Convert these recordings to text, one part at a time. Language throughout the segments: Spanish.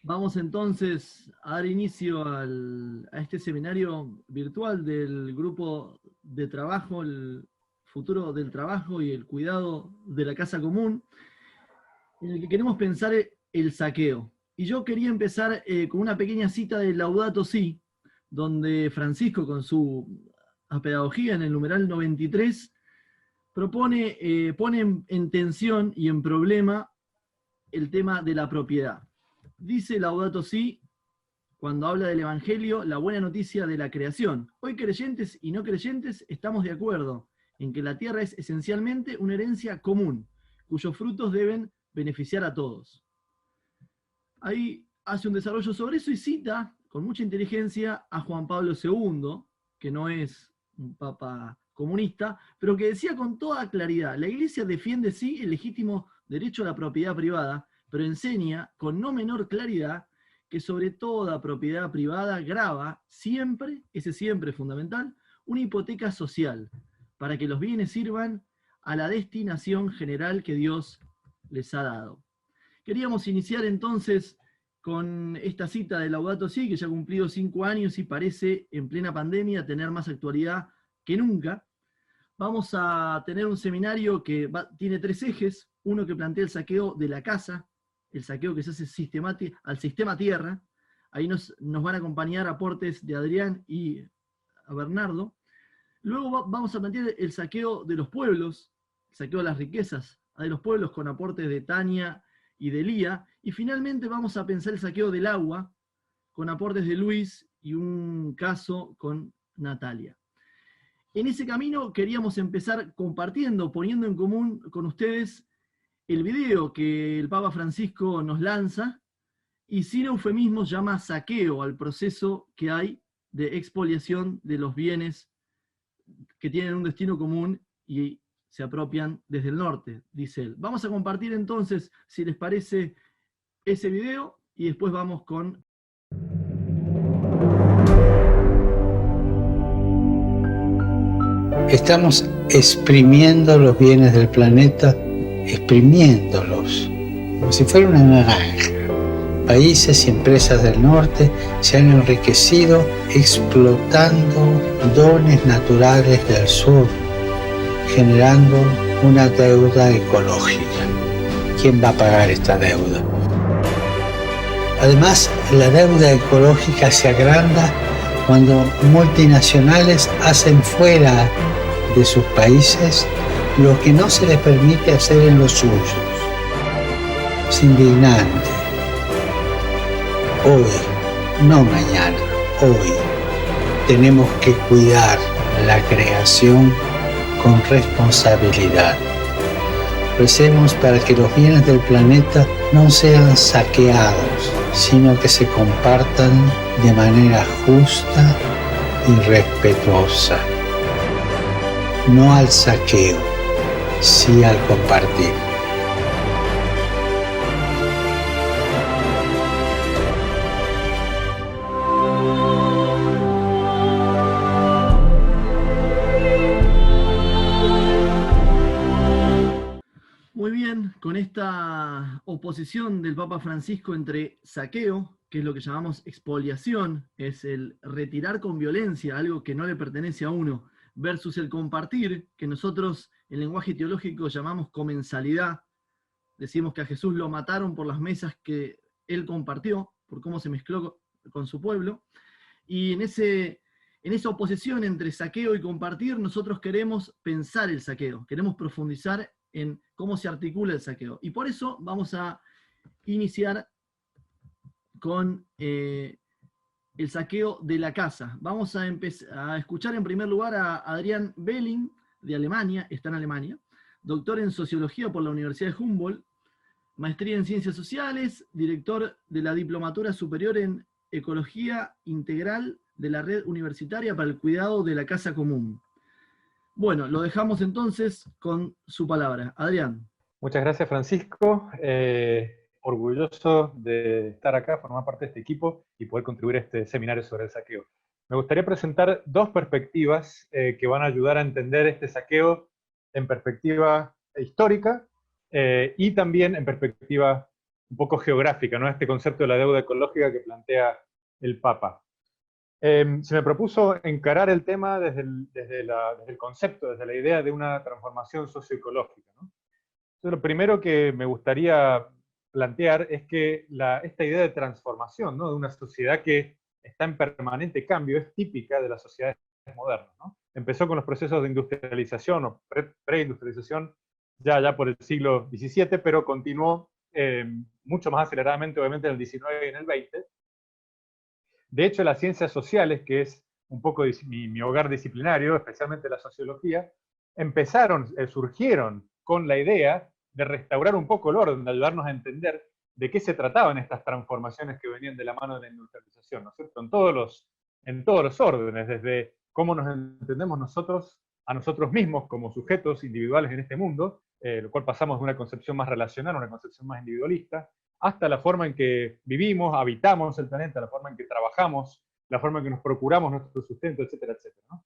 Vamos entonces a dar inicio a este seminario virtual del grupo de trabajo, el futuro del trabajo y el cuidado de la casa común, en el que queremos pensar el saqueo. Y yo quería empezar con una pequeña cita de Laudato Si, donde Francisco, con su pedagogía en el numeral 93, pone en tensión y en problema el tema de la propiedad. Dice Laudato Si, cuando habla del Evangelio, la buena noticia de la creación. Hoy creyentes y no creyentes estamos de acuerdo en que la tierra es esencialmente una herencia común, cuyos frutos deben beneficiar a todos. Ahí hace un desarrollo sobre eso y cita con mucha inteligencia a Juan Pablo II, que no es un papa comunista, pero que decía con toda claridad: la Iglesia defiende sí el legítimo derecho a la propiedad privada, pero enseña con no menor claridad que sobre toda propiedad privada grava siempre, ese siempre es fundamental, una hipoteca social, para que los bienes sirvan a la destinación general que Dios les ha dado. Queríamos iniciar entonces con esta cita de Laudato Si, que ya ha cumplido 5 años y parece en plena pandemia tener más actualidad que nunca. Vamos a tener un seminario que tiene 3 ejes: uno que plantea el saqueo de la casa, el saqueo que se hace al sistema tierra. Ahí nos van a acompañar aportes de Adrián y a Bernardo. Luego vamos a plantear el saqueo de los pueblos, el saqueo de las riquezas de los pueblos, con aportes de Tania y de Lía. Y finalmente vamos a pensar el saqueo del agua, con aportes de Luis y un caso con Natalia. En ese camino queríamos empezar compartiendo, poniendo en común con ustedes el video que el Papa Francisco nos lanza, y sin eufemismos llama saqueo al proceso que hay de expoliación de los bienes que tienen un destino común y se apropian desde el norte, dice él. Vamos a compartir entonces, si les parece, ese video y después vamos con... Estamos exprimiendo los bienes del planeta, exprimiéndolos, como si fuera una naranja. Países y empresas del norte se han enriquecido explotando dones naturales del sur, generando una deuda ecológica. ¿Quién va a pagar esta deuda? Además, la deuda ecológica se agranda cuando multinacionales hacen fuera de sus países lo que no se les permite hacer en los suyos. Es indignante. Hoy, no mañana, hoy tenemos que cuidar la creación con responsabilidad. Recemos para que los bienes del planeta no sean saqueados, sino que se compartan de manera justa y respetuosa. No al saqueo, sí al compartir. Muy bien, con esta oposición del Papa Francisco entre saqueo, que es lo que llamamos expoliación, es el retirar con violencia algo que no le pertenece a uno, versus el compartir, que nosotros en lenguaje teológico llamamos comensalidad. Decimos que a Jesús lo mataron por las mesas que él compartió, por cómo se mezcló con su pueblo. Y en esa oposición entre saqueo y compartir, nosotros queremos pensar el saqueo, queremos profundizar en cómo se articula el saqueo. Y por eso vamos a iniciar con el saqueo de la casa. Vamos a escuchar en primer lugar a Adrián Belling, de Alemania, está en Alemania, doctor en Sociología por la Universidad de Humboldt, maestría en Ciencias Sociales, director de la Diplomatura Superior en Ecología Integral de la Red Universitaria para el Cuidado de la Casa Común. Bueno, lo dejamos entonces con su palabra. Adrián. Muchas gracias, Francisco. Orgulloso de estar acá, formar parte de este equipo y poder contribuir a este seminario sobre el saqueo. Me gustaría presentar 2 perspectivas que van a ayudar a entender este saqueo en perspectiva histórica y también en perspectiva un poco geográfica, ¿no? Este concepto de la deuda ecológica que plantea el Papa. Se me propuso encarar el tema desde el concepto, desde la idea de una transformación socioecológica, ¿no? Entonces, lo primero que me gustaría plantear es que esta idea de transformación, ¿no? De una sociedad que está en permanente cambio es típica de las sociedades modernas, ¿no? Empezó con los procesos de industrialización o preindustrialización ya por el siglo XVII, pero continuó mucho más aceleradamente, obviamente, en el XIX y en el XX. De hecho, las ciencias sociales, que es un poco mi hogar disciplinario, especialmente la sociología, surgieron con la idea de restaurar un poco el orden, de ayudarnos a entender de qué se trataban estas transformaciones que venían de la mano de la industrialización, ¿no es cierto? En todos los órdenes, desde cómo nos entendemos nosotros a nosotros mismos como sujetos individuales en este mundo, lo cual pasamos de una concepción más relacional a una concepción más individualista, hasta la forma en que vivimos, habitamos el planeta, la forma en que trabajamos, la forma en que nos procuramos nuestro sustento, etcétera, etcétera, ¿no?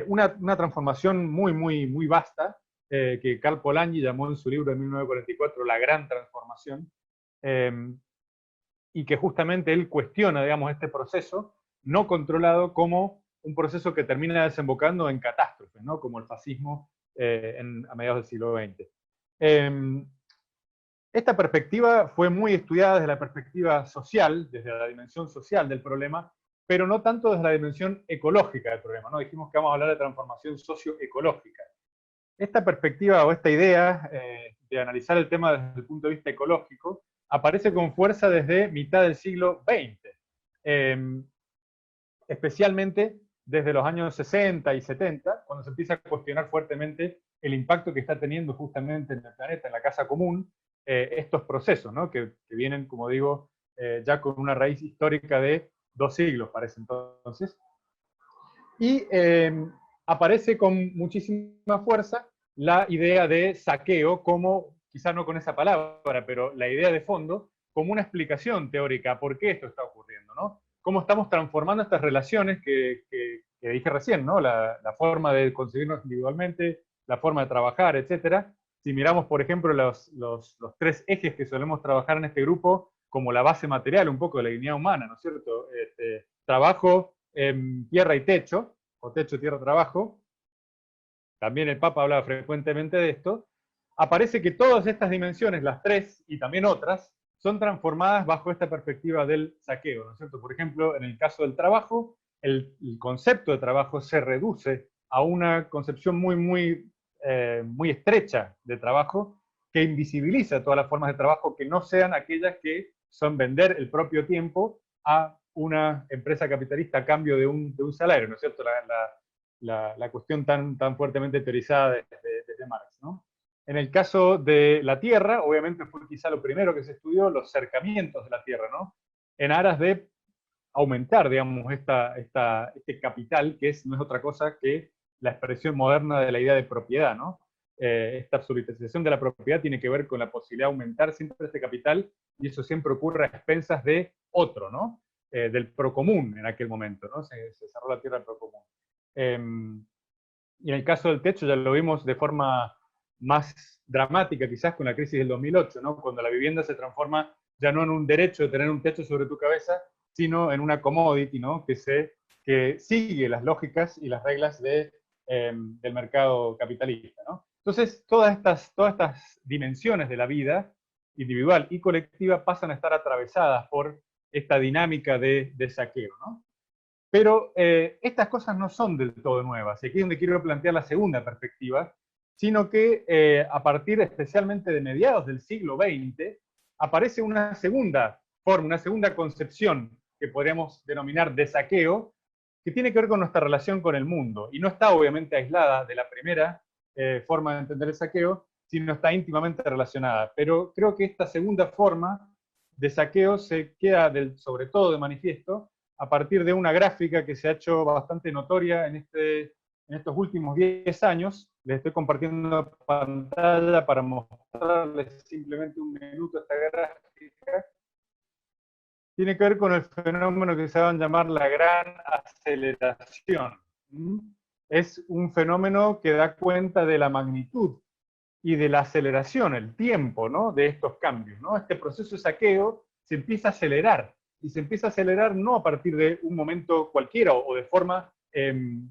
Una transformación muy vasta, que Karl Polanyi llamó en su libro de 1944 La Gran Transformación, y que justamente él cuestiona, digamos, este proceso no controlado como un proceso que termina desembocando en catástrofes, ¿no? Como el fascismo a mediados del siglo XX. Esta perspectiva fue muy estudiada desde la perspectiva social, desde la dimensión social del problema, pero no tanto desde la dimensión ecológica del problema, ¿no? Dijimos que vamos a hablar de transformación socioecológica. Esta perspectiva o esta idea de analizar el tema desde el punto de vista ecológico aparece con fuerza desde mitad del siglo XX, especialmente desde los años 60 y 70, cuando se empieza a cuestionar fuertemente el impacto que está teniendo justamente en el planeta, en la casa común, estos procesos, ¿no? que vienen, como digo, ya con una raíz histórica de 2 siglos para ese entonces. Y aparece con muchísima fuerza la idea de saqueo como, quizá no con esa palabra, pero la idea de fondo, como una explicación teórica por qué esto está ocurriendo, ¿no? Cómo estamos transformando estas relaciones que dije recién, ¿no? La forma de concebirnos individualmente, la forma de trabajar, etcétera. Si miramos, por ejemplo, los 3 ejes que solemos trabajar en este grupo, como la base material un poco de la dignidad humana, ¿no es cierto? Trabajo, tierra y techo, o techo, tierra, trabajo. También el Papa hablaba frecuentemente de esto. Aparece que todas estas dimensiones, las 3 y también otras, son transformadas bajo esta perspectiva del saqueo, ¿no es cierto? Por ejemplo, en el caso del trabajo, el concepto de trabajo se reduce a una concepción muy estrecha de trabajo que invisibiliza todas las formas de trabajo que no sean aquellas que son vender el propio tiempo a una empresa capitalista a cambio de un salario, ¿no es cierto? La cuestión tan fuertemente teorizada desde Marx, ¿no? En el caso de la tierra, obviamente fue quizá lo primero que se estudió, los cercamientos de la tierra, ¿no? En aras de aumentar, digamos, este capital, que no es otra cosa que la expresión moderna de la idea de propiedad, ¿no? Esta absolutización de la propiedad tiene que ver con la posibilidad de aumentar siempre este capital, y eso siempre ocurre a expensas de otro, ¿no? Del procomún en aquel momento, ¿no? Se cerró la tierra al procomún. Y en el caso del techo ya lo vimos de forma más dramática quizás con la crisis del 2008, ¿no? Cuando la vivienda se transforma ya no en un derecho de tener un techo sobre tu cabeza, sino en una commodity, ¿no? que sigue las lógicas y las reglas del mercado capitalista, ¿no? Entonces, todas estas dimensiones de la vida individual y colectiva pasan a estar atravesadas por esta dinámica de saqueo, ¿no? Pero estas cosas no son del todo nuevas, y aquí es donde quiero plantear la segunda perspectiva, sino que a partir especialmente de mediados del siglo XX, aparece una segunda forma, una segunda concepción que podríamos denominar de saqueo, que tiene que ver con nuestra relación con el mundo, y no está obviamente aislada de la primera forma de entender el saqueo, sino está íntimamente relacionada. Pero creo que esta segunda forma de saqueo se queda sobre todo de manifiesto a partir de una gráfica que se ha hecho bastante notoria en estos últimos 10 años. Les estoy compartiendo pantalla para mostrarles simplemente un minuto esta gráfica. Tiene que ver con el fenómeno que se va a llamar la gran aceleración. Es un fenómeno que da cuenta de la magnitud y de la aceleración, el tiempo, ¿no?, de estos cambios, ¿no? Este proceso de saqueo se empieza a acelerar, y se empieza a acelerar no a partir de un momento cualquiera o de forma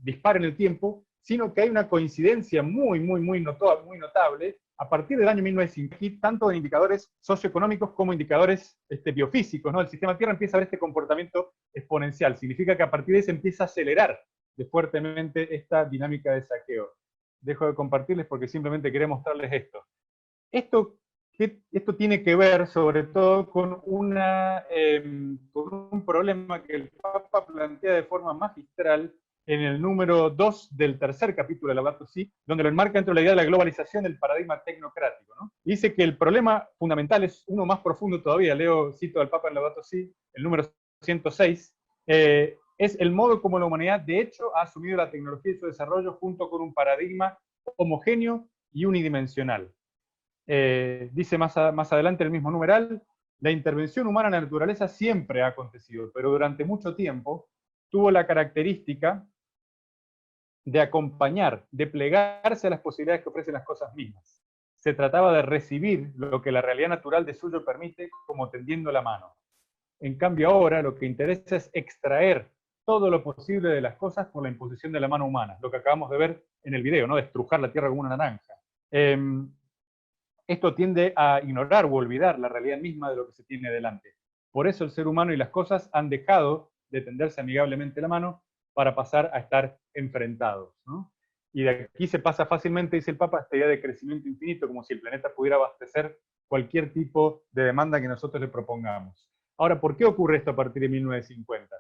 dispar en el tiempo, sino que hay una coincidencia muy notable a partir del año 1950, tanto en indicadores socioeconómicos como indicadores biofísicos, ¿no? El sistema Tierra empieza a ver este comportamiento exponencial, significa que a partir de eso empieza a acelerar fuertemente esta dinámica de saqueo. Dejo de compartirles porque simplemente quería mostrarles esto. Esto tiene que ver sobre todo con un problema que el Papa plantea de forma magistral en el número 2 del tercer capítulo de Laudato Si, donde lo enmarca dentro de la idea de la globalización del paradigma tecnocrático, ¿no? Dice que el problema fundamental es uno más profundo todavía, cito al Papa en Laudato Si, el número 106, es el modo como la humanidad de hecho ha asumido la tecnología y su desarrollo junto con un paradigma homogéneo y unidimensional. Dice más adelante el mismo numeral, la intervención humana en la naturaleza siempre ha acontecido, pero durante mucho tiempo tuvo la característica de acompañar, de plegarse a las posibilidades que ofrecen las cosas mismas. Se trataba de recibir lo que la realidad natural de suyo permite como tendiendo la mano. En cambio ahora lo que interesa es extraer todo lo posible de las cosas por la imposición de la mano humana, lo que acabamos de ver en el video, ¿no? De estrujar la tierra como una naranja. Esto tiende a ignorar o olvidar la realidad misma de lo que se tiene delante. Por eso el ser humano y las cosas han dejado de tenderse amigablemente la mano para pasar a estar enfrentados, ¿no? Y de aquí se pasa fácilmente, dice el Papa, esta idea de crecimiento infinito, como si el planeta pudiera abastecer cualquier tipo de demanda que nosotros le propongamos. Ahora, ¿por qué ocurre esto a partir de 1950?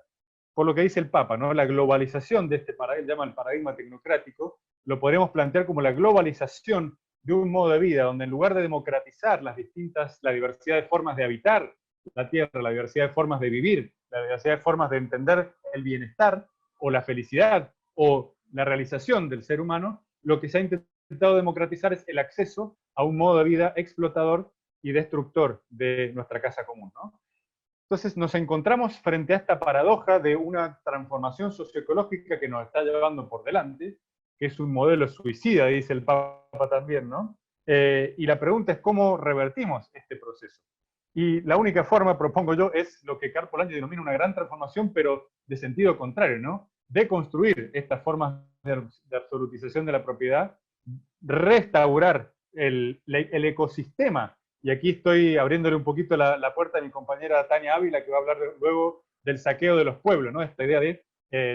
Por lo que dice el Papa, ¿no? La globalización de este paradigma, llama el paradigma tecnocrático, lo podemos plantear como la globalización de un modo de vida, donde en lugar de democratizar la diversidad de formas de habitar la Tierra, la diversidad de formas de vivir, la diversidad de formas de entender el bienestar, o la felicidad, o la realización del ser humano, lo que se ha intentado democratizar es el acceso a un modo de vida explotador y destructor de nuestra casa común, ¿no? Entonces nos encontramos frente a esta paradoja de una transformación socioecológica que nos está llevando por delante, que es un modelo suicida, dice el Papa también, ¿no? Y la pregunta es cómo revertimos este proceso. Y la única forma, propongo yo, es lo que Karl Polanyi denomina una gran transformación, pero de sentido contrario, ¿no? Deconstruir estas formas de absolutización de la propiedad, restaurar el ecosistema. Y aquí estoy abriéndole un poquito la puerta a mi compañera Tania Ávila, que va a hablar luego del saqueo de los pueblos, ¿no? Esta idea de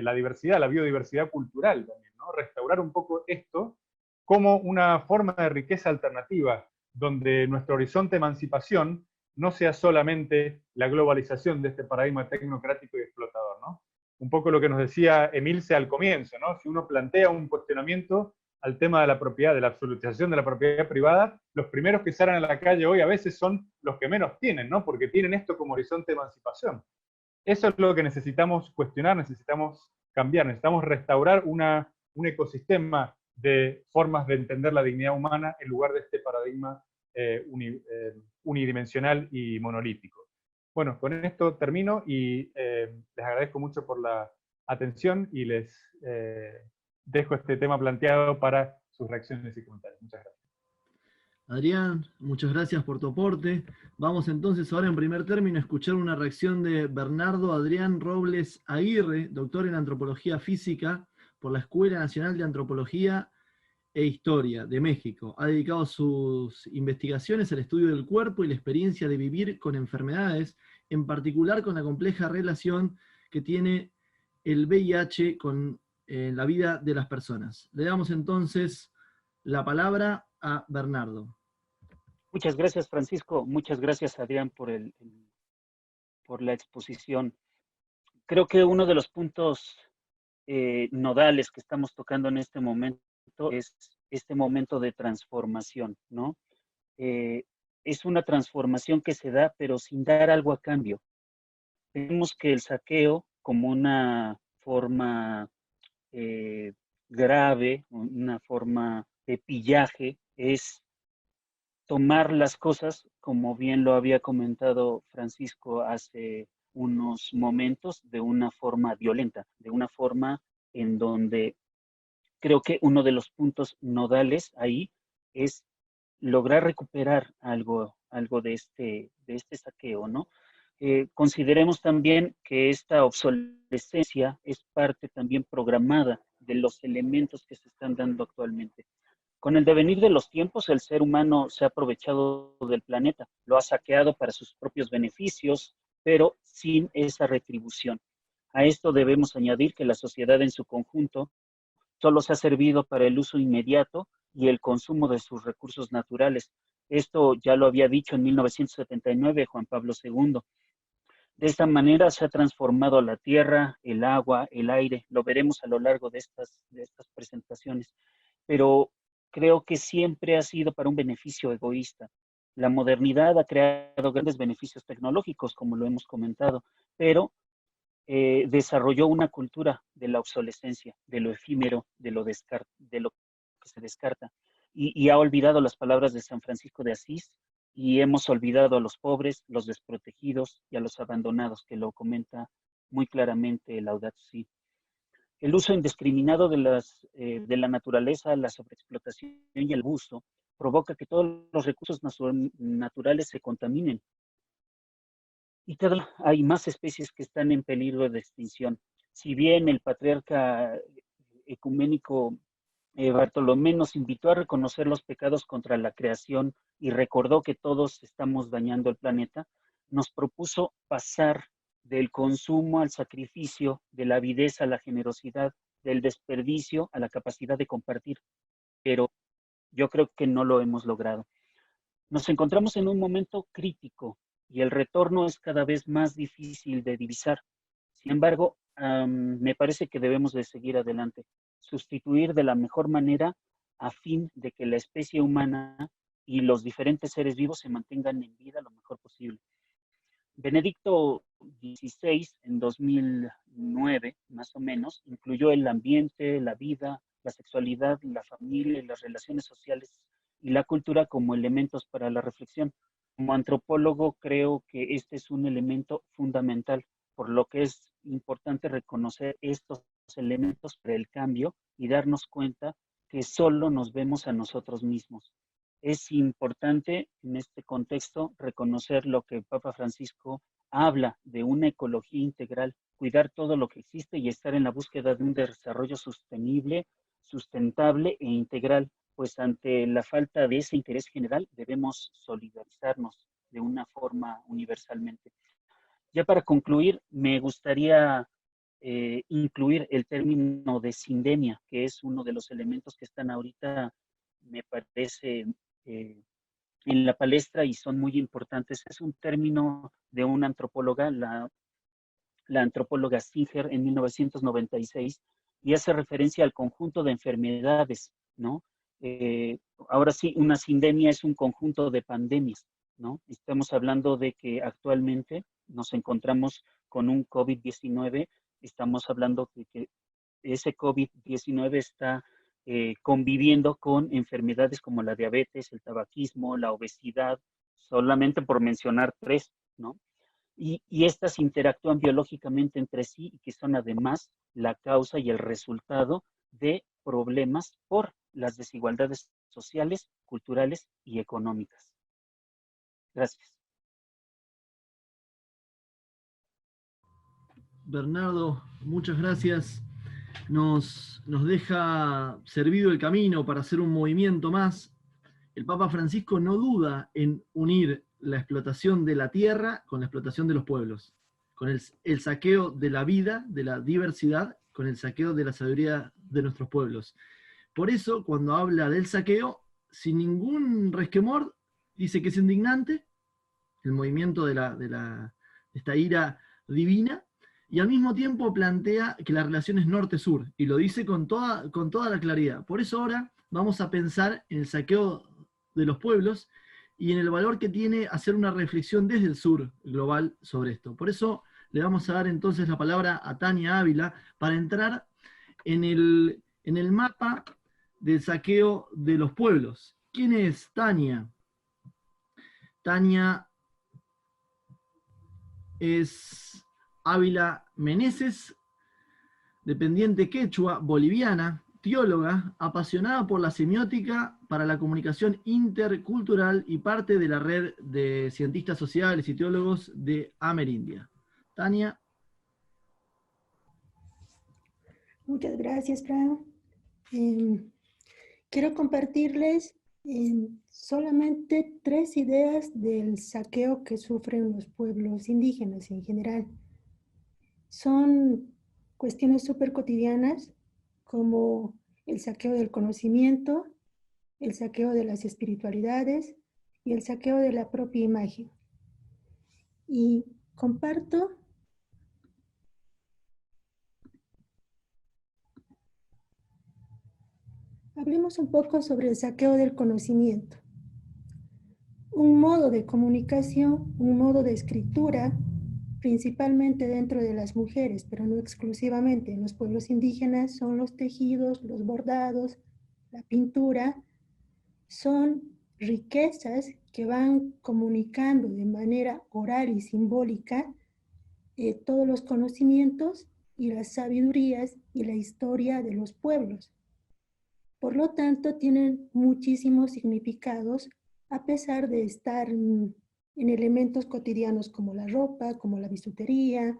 la diversidad, la biodiversidad cultural también, ¿no? Restaurar un poco esto como una forma de riqueza alternativa, donde nuestro horizonte de emancipación no sea solamente la globalización de este paradigma tecnocrático y explotador, ¿no? Un poco lo que nos decía Emilce al comienzo, ¿no? Si uno plantea un cuestionamiento al tema de la propiedad, de la absolutización de la propiedad privada, los primeros que salen a la calle hoy a veces son los que menos tienen, ¿no? Porque tienen esto como horizonte de emancipación. Eso es lo que necesitamos cuestionar, necesitamos cambiar, necesitamos restaurar un ecosistema de formas de entender la dignidad humana en lugar de este paradigma unidimensional y monolítico. Bueno, con esto termino y les agradezco mucho por la atención y les dejo este tema planteado para sus reacciones y comentarios. Muchas gracias. Adrián, muchas gracias por tu aporte. Vamos entonces ahora en primer término a escuchar una reacción de Bernardo Adrián Robles Aguirre, doctor en Antropología Física por la Escuela Nacional de Antropología e Historia de México. Ha dedicado sus investigaciones al estudio del cuerpo y la experiencia de vivir con enfermedades, en particular con la compleja relación que tiene el VIH con la vida de las personas. Le damos entonces la palabra a Bernardo. Muchas gracias, Francisco. Muchas gracias, Adrián, por la exposición. Creo que uno de los puntos nodales que estamos tocando en este momento es este momento de transformación, ¿no? Es una transformación que se da, pero sin dar algo a cambio. Vemos que el saqueo, como una forma grave, una forma de pillaje, es tomar las cosas, como bien lo había comentado Francisco hace unos momentos, de una forma violenta, de una forma en donde creo que uno de los puntos nodales ahí es lograr recuperar algo de este saqueo, ¿no? Consideremos también que esta obsolescencia es parte también programada de los elementos que se están dando actualmente. Con el devenir de los tiempos, el ser humano se ha aprovechado del planeta, lo ha saqueado para sus propios beneficios, pero sin esa retribución. A esto debemos añadir que la sociedad en su conjunto solo se ha servido para el uso inmediato y el consumo de sus recursos naturales. Esto ya lo había dicho en 1979 Juan Pablo II. De esta manera se ha transformado la tierra, el agua, el aire. Lo veremos a lo largo de estas presentaciones. Pero creo que siempre ha sido para un beneficio egoísta. La modernidad ha creado grandes beneficios tecnológicos, como lo hemos comentado, pero desarrolló una cultura de la obsolescencia, de lo efímero, de lo que se descarta. Y ha olvidado las palabras de San Francisco de Asís, y hemos olvidado a los pobres, los desprotegidos y a los abandonados, que lo comenta muy claramente Laudato Si. El uso indiscriminado de la naturaleza, la sobreexplotación y el abuso provoca que todos los recursos naturales se contaminen. Y cada vez hay más especies que están en peligro de extinción. Si bien el patriarca ecuménico Bartolomé nos invitó a reconocer los pecados contra la creación y recordó que todos estamos dañando el planeta, nos propuso pasar del consumo al sacrificio, de la avidez a la generosidad, del desperdicio a la capacidad de compartir. Pero yo creo que no lo hemos logrado. Nos encontramos en un momento crítico y el retorno es cada vez más difícil de divisar. Sin embargo, me parece que debemos de seguir adelante, sustituir de la mejor manera a fin de que la especie humana y los diferentes seres vivos se mantengan en vida lo mejor posible. Benedicto XVI, en 2009, más o menos, incluyó el ambiente, la vida, la sexualidad, la familia y las relaciones sociales y la cultura como elementos para la reflexión. Como antropólogo, creo que este es un elemento fundamental, por lo que es importante reconocer estos elementos para el cambio y darnos cuenta que solo nos vemos a nosotros mismos. Es importante en este contexto reconocer lo que el Papa Francisco habla de una ecología integral, cuidar todo lo que existe y estar en la búsqueda de un desarrollo sostenible, sustentable e integral, pues ante la falta de ese interés general debemos solidarizarnos de una forma universalmente. Ya para concluir, me gustaría incluir el término de sindemia, que es uno de los elementos que están ahorita, me parece, en la palestra y son muy importantes. Es un término de una antropóloga, la antropóloga Singer, en 1996, y hace referencia al conjunto de enfermedades, ¿no? Ahora sí, una sindemia es un conjunto de pandemias, ¿no? Estamos hablando de que actualmente nos encontramos con un COVID-19, estamos hablando de que ese COVID-19 está conviviendo con enfermedades como la diabetes, el tabaquismo, la obesidad, solamente por mencionar 3, ¿no? Y estas interactúan biológicamente entre sí y que son además la causa y el resultado de problemas por las desigualdades sociales, culturales y económicas. Gracias. Bernardo, muchas gracias. Nos deja servido el camino para hacer un movimiento más. El Papa Francisco no duda en unir la explotación de la tierra con la explotación de los pueblos, con el saqueo de la vida, de la diversidad, con el saqueo de la sabiduría de nuestros pueblos. Por eso, cuando habla del saqueo, sin ningún resquemor, dice que es indignante el movimiento de esta ira divina, y al mismo tiempo plantea que la relación es norte-sur, y lo dice con toda la claridad. Por eso ahora vamos a pensar en el saqueo de los pueblos y en el valor que tiene hacer una reflexión desde el sur global sobre esto. Por eso le vamos a dar entonces la palabra a Tania Ávila para entrar en el mapa del saqueo de los pueblos. ¿Quién es Tania? Tania es Ávila Meneses, dependiente quechua boliviana, teóloga, apasionada por la semiótica, para la comunicación intercultural y parte de la red de cientistas sociales y teólogos de Amerindia. Tania. Muchas gracias, Fran. Quiero compartirles solamente 3 ideas del saqueo que sufren los pueblos indígenas en general. Son cuestiones súper cotidianas, como el saqueo del conocimiento, el saqueo de las espiritualidades y el saqueo de la propia imagen. Y comparto hablemos un poco sobre el saqueo del conocimiento. Un modo de comunicación, un modo de escritura, principalmente dentro de las mujeres, pero no exclusivamente en los pueblos indígenas, son los tejidos, los bordados, la pintura, son riquezas que van comunicando de manera oral y simbólica todos los conocimientos y las sabidurías y la historia de los pueblos. Por lo tanto, tienen muchísimos significados a pesar de estar en elementos cotidianos como la ropa, como la bisutería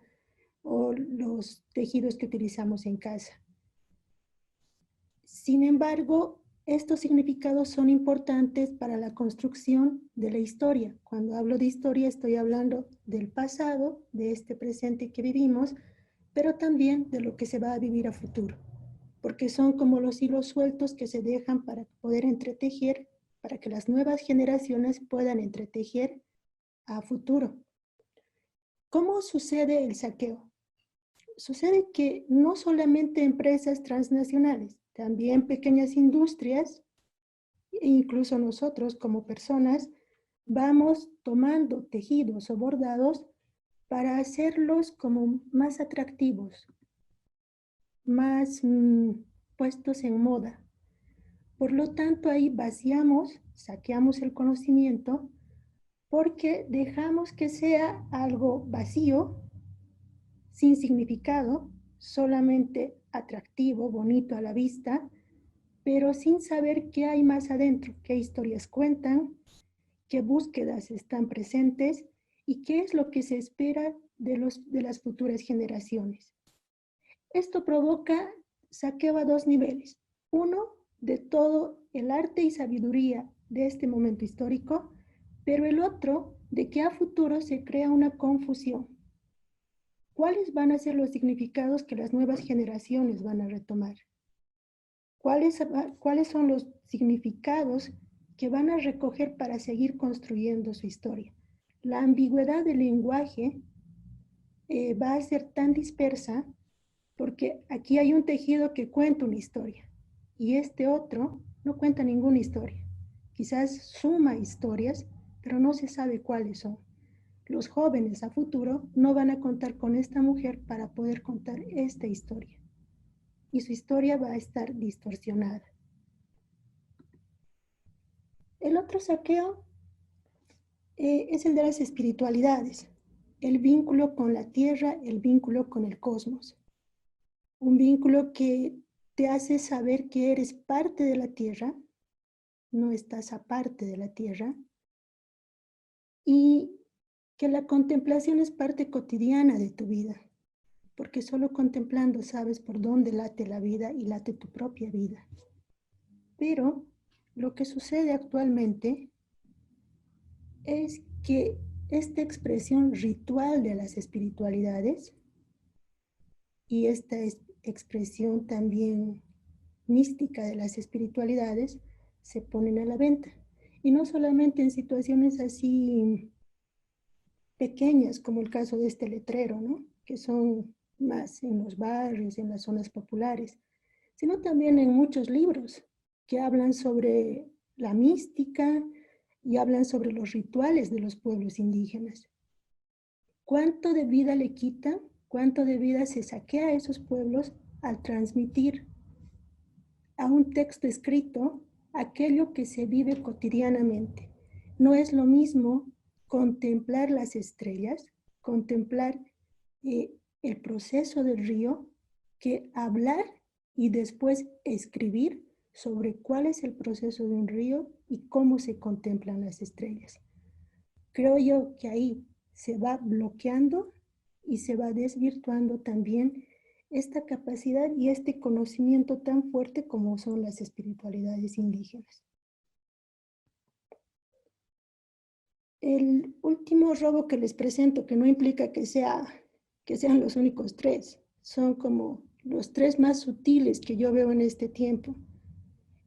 o los tejidos que utilizamos en casa. Sin embargo, estos significados son importantes para la construcción de la historia. Cuando hablo de historia estoy hablando del pasado, de este presente que vivimos, pero también de lo que se va a vivir a futuro, porque son como los hilos sueltos que se dejan para poder entretejer, para que las nuevas generaciones puedan entretejer a futuro. ¿Cómo sucede el saqueo? Sucede que no solamente empresas transnacionales, también pequeñas industrias, e incluso nosotros como personas, vamos tomando tejidos o bordados para hacerlos como más atractivos, más puestos en moda. Por lo tanto, ahí vaciamos, saqueamos el conocimiento, porque dejamos que sea algo vacío, sin significado, solamente atractivo, bonito a la vista, pero sin saber qué hay más adentro, qué historias cuentan, qué búsquedas están presentes y qué es lo que se espera de las futuras generaciones. Esto provoca saqueo a 2 niveles. Uno, de todo el arte y sabiduría de este momento histórico, pero el otro, de que a futuro se crea una confusión. ¿Cuáles van a ser los significados que las nuevas generaciones van a retomar? ¿Cuáles son los significados que van a recoger para seguir construyendo su historia? La ambigüedad del lenguaje va a ser tan dispersa porque aquí hay un tejido que cuenta una historia y este otro no cuenta ninguna historia. Quizás suma historias, pero no se sabe cuáles son. Los jóvenes a futuro no van a contar con esta mujer para poder contar esta historia. Y su historia va a estar distorsionada. El otro saqueo es el de las espiritualidades, el vínculo con la tierra, el vínculo con el cosmos. Un vínculo que te hace saber que eres parte de la tierra, no estás aparte de la tierra, y que la contemplación es parte cotidiana de tu vida, porque solo contemplando sabes por dónde late la vida y late tu propia vida. Pero lo que sucede actualmente es que esta expresión ritual de las espiritualidades y esta expresión también mística de las espiritualidades se ponen a la venta. Y no solamente en situaciones así pequeñas, como el caso de este letrero, ¿no? Que son más en los barrios, en las zonas populares, sino también en muchos libros que hablan sobre la mística y hablan sobre los rituales de los pueblos indígenas. ¿Cuánto de vida le quita? ¿Cuánto de vida se saquea a esos pueblos al transmitir a un texto escrito aquello que se vive cotidianamente? No es lo mismo contemplar las estrellas, contemplar el proceso del río, que hablar y después escribir sobre cuál es el proceso de un río y cómo se contemplan las estrellas. Creo yo que ahí se va bloqueando y se va desvirtuando también esta capacidad y este conocimiento tan fuerte como son las espiritualidades indígenas. El último robo que les presento, que no implica que sean los únicos tres, son como los tres más sutiles que yo veo en este tiempo,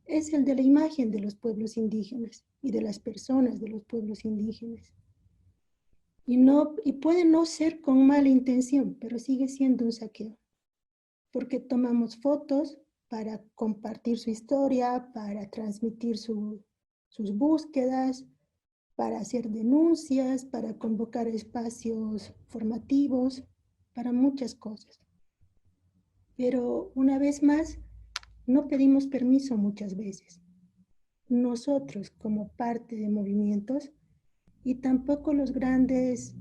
es el de la imagen de los pueblos indígenas y de las personas de los pueblos indígenas. Y puede no ser con mala intención, pero sigue siendo un saqueo, porque tomamos fotos para compartir su historia, para transmitir sus búsquedas, para hacer denuncias, para convocar espacios formativos, para muchas cosas. Pero una vez más, no pedimos permiso muchas veces. Nosotros, como parte de movimientos, y tampoco los grandes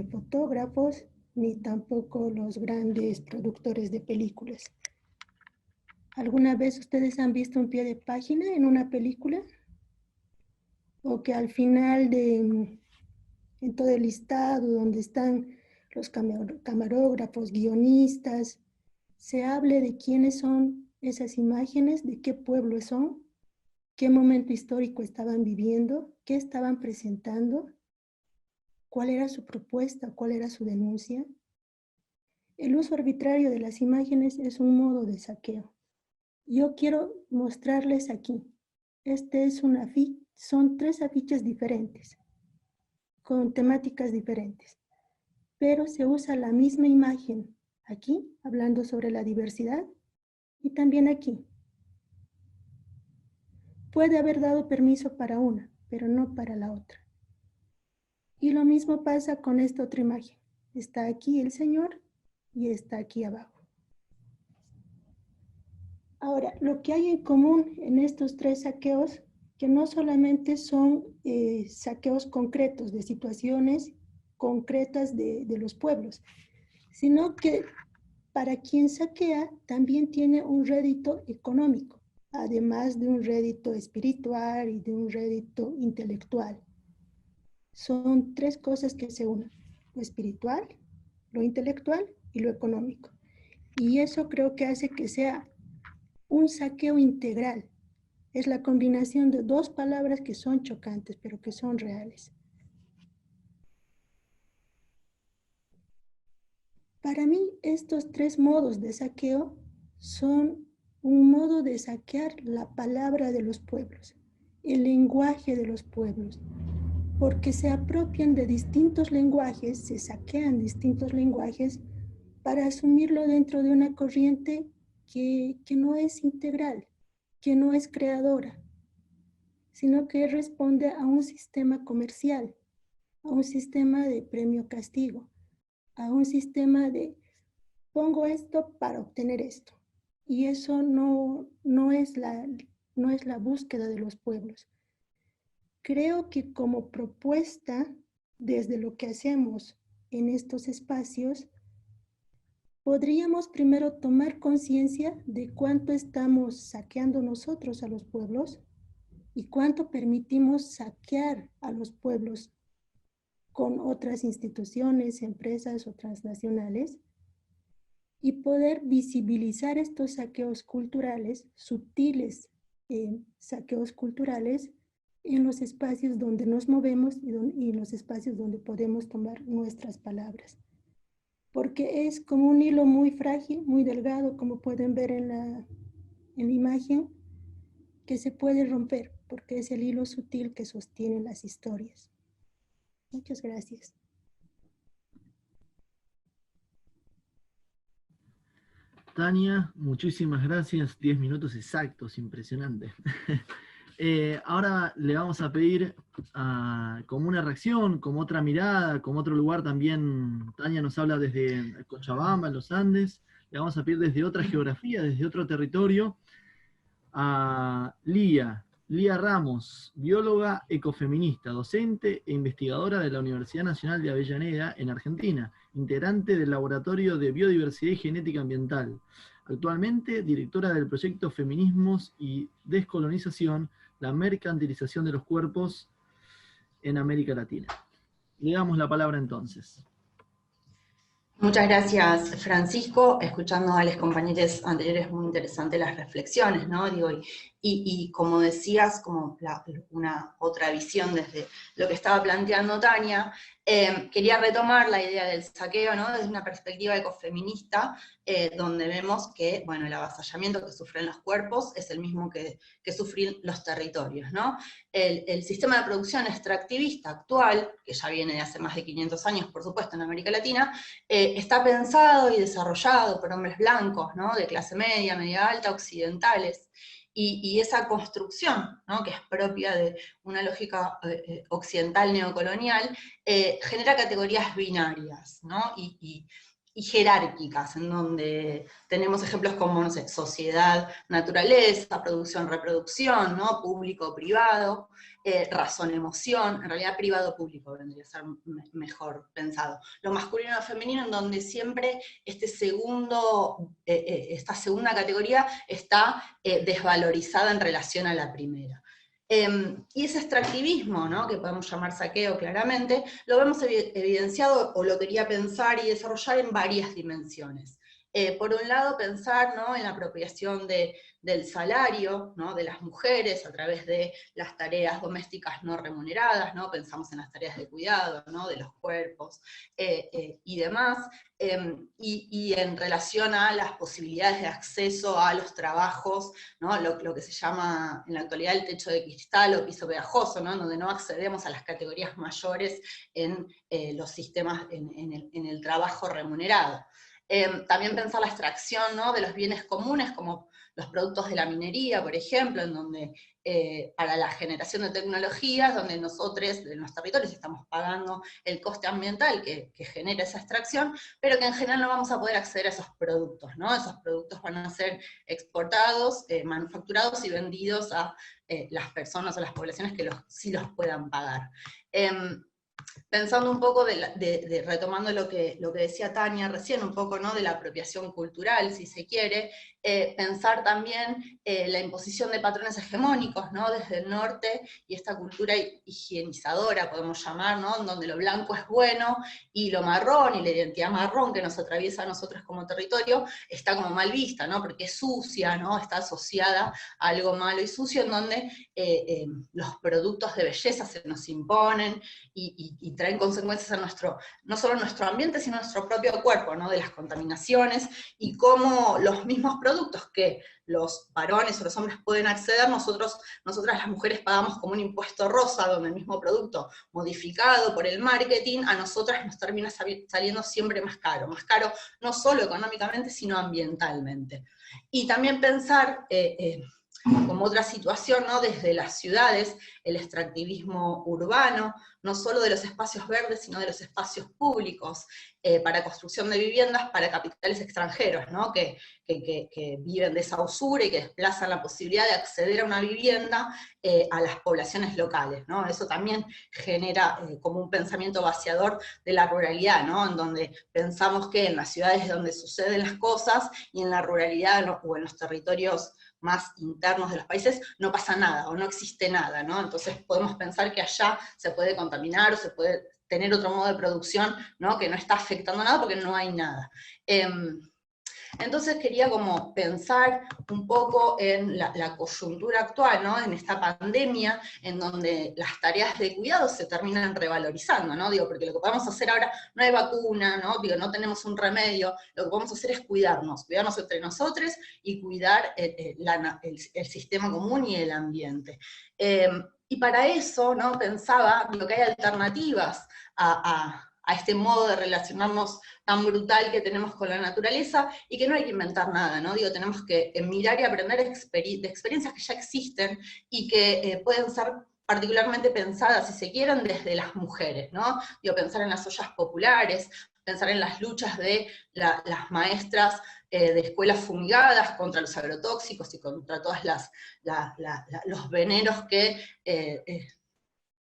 fotógrafos, ni tampoco los grandes productores de películas. ¿Alguna vez ustedes han visto un pie de página en una película? O que al final en todo el listado donde están los camarógrafos, guionistas, se hable de quiénes son esas imágenes, de qué pueblos son, qué momento histórico estaban viviendo, qué estaban presentando, cuál era su propuesta, cuál era su denuncia. El uso arbitrario de las imágenes es un modo de saqueo. Yo quiero mostrarles aquí. Son 3 afiches diferentes, con temáticas diferentes, pero se usa la misma imagen aquí, hablando sobre la diversidad, y también aquí. Puede haber dado permiso para una, pero no para la otra. Y lo mismo pasa con esta otra imagen. Está aquí el señor y está aquí abajo. Ahora, lo que hay en común en estos 3 saqueos, que no solamente son saqueos concretos de situaciones concretas de los pueblos, sino que para quien saquea también tiene un rédito económico, además de un rédito espiritual y de un rédito intelectual. Son 3 cosas que se unen: lo espiritual, lo intelectual y lo económico. Y eso creo que hace que sea un saqueo integral. Es la combinación de 2 palabras que son chocantes, pero que son reales. Para mí, estos 3 modos de saqueo son un modo de saquear la palabra de los pueblos, el lenguaje de los pueblos, porque se apropian de distintos lenguajes, se saquean distintos lenguajes para asumirlo dentro de una corriente que no es integral, que no es creadora, sino que responde a un sistema comercial, a un sistema de premio-castigo, a un sistema de pongo esto para obtener esto. Y eso no es la búsqueda de los pueblos. Creo que como propuesta, desde lo que hacemos en estos espacios, podríamos primero tomar conciencia de cuánto estamos saqueando nosotros a los pueblos y cuánto permitimos saquear a los pueblos con otras instituciones, empresas o transnacionales, y poder visibilizar estos saqueos culturales, sutiles saqueos culturales, en los espacios donde nos movemos y en los espacios donde podemos tomar nuestras palabras. Porque es como un hilo muy frágil, muy delgado, como pueden ver en la imagen, que se puede romper, porque es el hilo sutil que sostiene las historias. Muchas gracias. Tania, muchísimas gracias. 10 minutos exactos, impresionante. Ahora le vamos a pedir como una reacción, como otra mirada, como otro lugar también. Tania nos habla desde Cochabamba, en los Andes. Le vamos a pedir desde otra geografía, desde otro territorio, a Lía Ramos, bióloga ecofeminista, docente e investigadora de la Universidad Nacional de Avellaneda, en Argentina, integrante del Laboratorio de Biodiversidad y Genética Ambiental. Actualmente directora del proyecto Feminismos y Descolonización, la mercantilización de los cuerpos en América Latina. Le damos la palabra entonces. Muchas gracias, Francisco. Escuchando a los compañeros anteriores, muy interesantes las reflexiones, ¿no? Digo, y como decías, como una otra visión desde lo que estaba planteando Tania, quería retomar la idea del saqueo, ¿no? Desde una perspectiva ecofeminista, donde vemos que, bueno, el avasallamiento que sufren los cuerpos es el mismo que sufren los territorios, ¿no? El sistema de producción extractivista actual, que ya viene de hace más de 500 años, por supuesto, en América Latina, está pensado y desarrollado por hombres blancos, ¿no? De clase media, media alta, occidentales, y esa construcción, ¿no? Que es propia de una lógica occidental neocolonial, genera categorías binarias, ¿no? y jerárquicas, en donde tenemos ejemplos como, no sé, sociedad, naturaleza, producción, reproducción, ¿no? Público, privado, razón, emoción, en realidad privado-público vendría a ser mejor pensado. Lo masculino y lo femenino, en donde siempre esta segunda categoría está desvalorizada en relación a la primera. Y ese extractivismo, ¿no? Que podemos llamar saqueo claramente, lo vemos evidenciado, o lo quería pensar y desarrollar en varias dimensiones. Por un lado, pensar, ¿no? En la apropiación del salario, ¿no? De las mujeres a través de las tareas domésticas no remuneradas, ¿no? Pensamos en las tareas de cuidado, ¿no? De los cuerpos y demás, y en relación a las posibilidades de acceso a los trabajos, ¿no? Lo que se llama en la actualidad el techo de cristal o piso pegajoso, ¿no? Donde no accedemos a las categorías mayores en los sistemas, en el trabajo remunerado. También pensar la extracción, ¿no? De los bienes comunes, como los productos de la minería, por ejemplo, en donde para la generación de tecnologías, donde nosotros, en los territorios, estamos pagando el coste ambiental que genera esa extracción, pero que en general no vamos a poder acceder a esos productos, ¿no? Esos productos van a ser exportados, manufacturados y vendidos a las personas o las poblaciones que sí los puedan pagar. Pensando un poco, retomando lo que decía Tania recién, un poco, ¿no? De la apropiación cultural, si se quiere, pensar también la imposición de patrones hegemónicos, ¿no? Desde el norte, y esta cultura higienizadora, podemos llamar, ¿no? En donde lo blanco es bueno, y lo marrón, y la identidad marrón que nos atraviesa a nosotros como territorio, está como mal vista, ¿no? Porque es sucia, ¿no? Está asociada a algo malo y sucio, en donde los productos de belleza se nos imponen, y traen consecuencias a no solo a nuestro ambiente, sino a nuestro propio cuerpo, ¿no? De las contaminaciones, y cómo los mismos productos que los varones o los hombres pueden acceder, nosotras las mujeres pagamos como un impuesto rosa, donde el mismo producto modificado por el marketing, a nosotras nos termina saliendo siempre más caro no solo económicamente, sino ambientalmente. Y también pensar como otra situación, ¿no? Desde las ciudades, el extractivismo urbano, no solo de los espacios verdes, sino de los espacios públicos, para construcción de viviendas para capitales extranjeros, ¿no? Que viven de esa usura y que desplazan la posibilidad de acceder a una vivienda a las poblaciones locales, ¿no? Eso también genera como un pensamiento vaciador de la ruralidad, ¿no? En donde pensamos que en las ciudades es donde suceden las cosas, y en la ruralidad, ¿no? O en los territorios más internos de los países, no pasa nada, o no existe nada, ¿no? Entonces podemos pensar que allá se puede contaminar, o se puede tener otro modo de producción, ¿no? Que no está afectando nada porque no hay nada. Entonces quería como pensar un poco en la coyuntura actual, ¿no? En esta pandemia, en donde las tareas de cuidado se terminan revalorizando, ¿no? Digo, porque lo que podemos hacer ahora, no hay vacuna, ¿no? Digo, no tenemos un remedio, lo que podemos hacer es cuidarnos entre nosotros, y cuidar el sistema común y el ambiente. Y para eso, ¿no? Pensaba, digo, que hay alternativas a este modo de relacionarnos tan brutal que tenemos con la naturaleza, y que no hay que inventar nada, ¿no? Digo, tenemos que mirar y aprender de experiencias que ya existen, y que pueden ser particularmente pensadas, si se quieren, desde las mujeres, ¿no? Digo, pensar en las ollas populares, pensar en las luchas de las maestras de escuelas fumigadas contra los agrotóxicos y contra todos los venenos que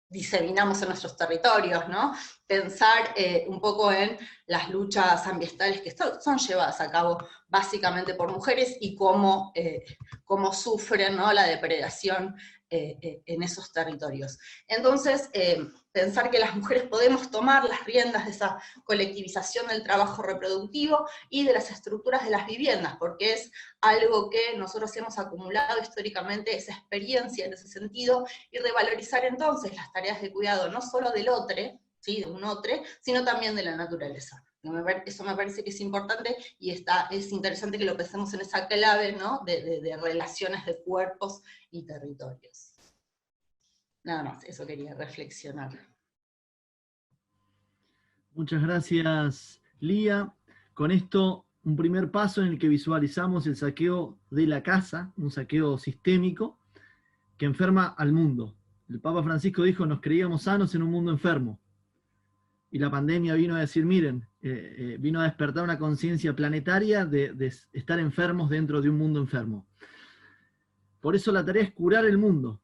diseminamos en nuestros territorios, ¿no? Pensar un poco en las luchas ambientales que son llevadas a cabo básicamente por mujeres y cómo sufren, ¿no?, la depredación en esos territorios. Entonces, pensar que las mujeres podemos tomar las riendas de esa colectivización del trabajo reproductivo y de las estructuras de las viviendas, porque es algo que nosotros hemos acumulado históricamente, esa experiencia en ese sentido, y revalorizar entonces las tareas de cuidado, no solo del otro, ¿sí?, de un otro, sino también de la naturaleza. Eso me parece que es importante, y es interesante que lo pensemos en esa clave, ¿no?, de relaciones de cuerpos y territorios. Nada más, eso quería reflexionar. Muchas gracias, Lía. Con esto, un primer paso en el que visualizamos el saqueo de la casa, un saqueo sistémico que enferma al mundo. El Papa Francisco dijo: nos creíamos sanos en un mundo enfermo. Y la pandemia vino a decir, miren, vino a despertar una conciencia planetaria de estar enfermos dentro de un mundo enfermo. Por eso la tarea es curar el mundo.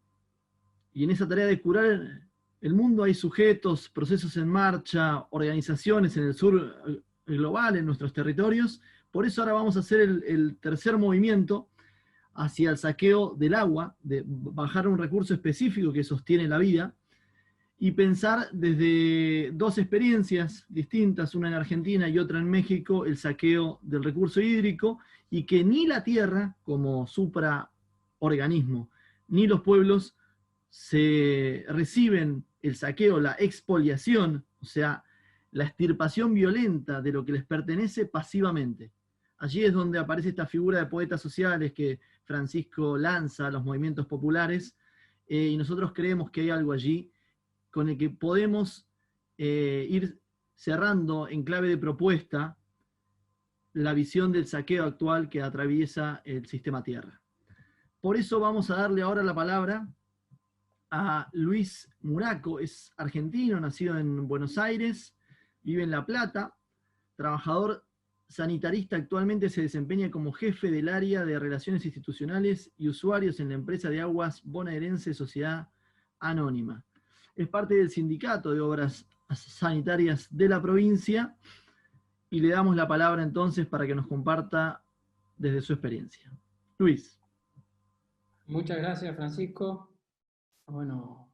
Y en esa tarea de curar el mundo hay sujetos, procesos en marcha, organizaciones en el sur global, en nuestros territorios. Por eso ahora vamos a hacer el tercer movimiento hacia el saqueo del agua, de bajar un recurso específico que sostiene la vida, y pensar desde dos experiencias distintas, una en Argentina y otra en México, el saqueo del recurso hídrico, y que ni la tierra, como supraorganismo, ni los pueblos se reciben el saqueo, la expoliación, o sea, la extirpación violenta de lo que les pertenece pasivamente. Allí es donde aparece esta figura de poetas sociales que Francisco lanza a los movimientos populares, y nosotros creemos que hay algo allí con el que podemos ir cerrando en clave de propuesta la visión del saqueo actual que atraviesa el sistema Tierra. Por eso vamos a darle ahora la palabra a Luis Muraco. Es argentino, nacido en Buenos Aires, vive en La Plata, trabajador sanitarista, actualmente se desempeña como jefe del área de Relaciones Institucionales y Usuarios en la empresa de aguas bonaerense Sociedad Anónima. Es parte del Sindicato de Obras Sanitarias de la provincia, y le damos la palabra entonces para que nos comparta desde su experiencia. Luis. Muchas gracias, Francisco. Bueno,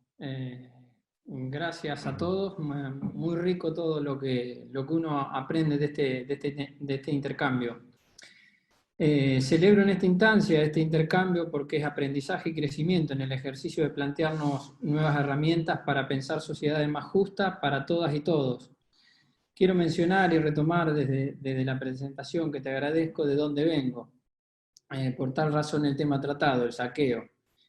gracias a todos. Muy rico todo lo que uno aprende de este intercambio. Celebro en esta instancia este intercambio porque es aprendizaje y crecimiento en el ejercicio de plantearnos nuevas herramientas para pensar sociedades más justas para todas y todos. Quiero mencionar y retomar desde la presentación, que te agradezco, de dónde vengo. Por tal razón el tema tratado, el saqueo,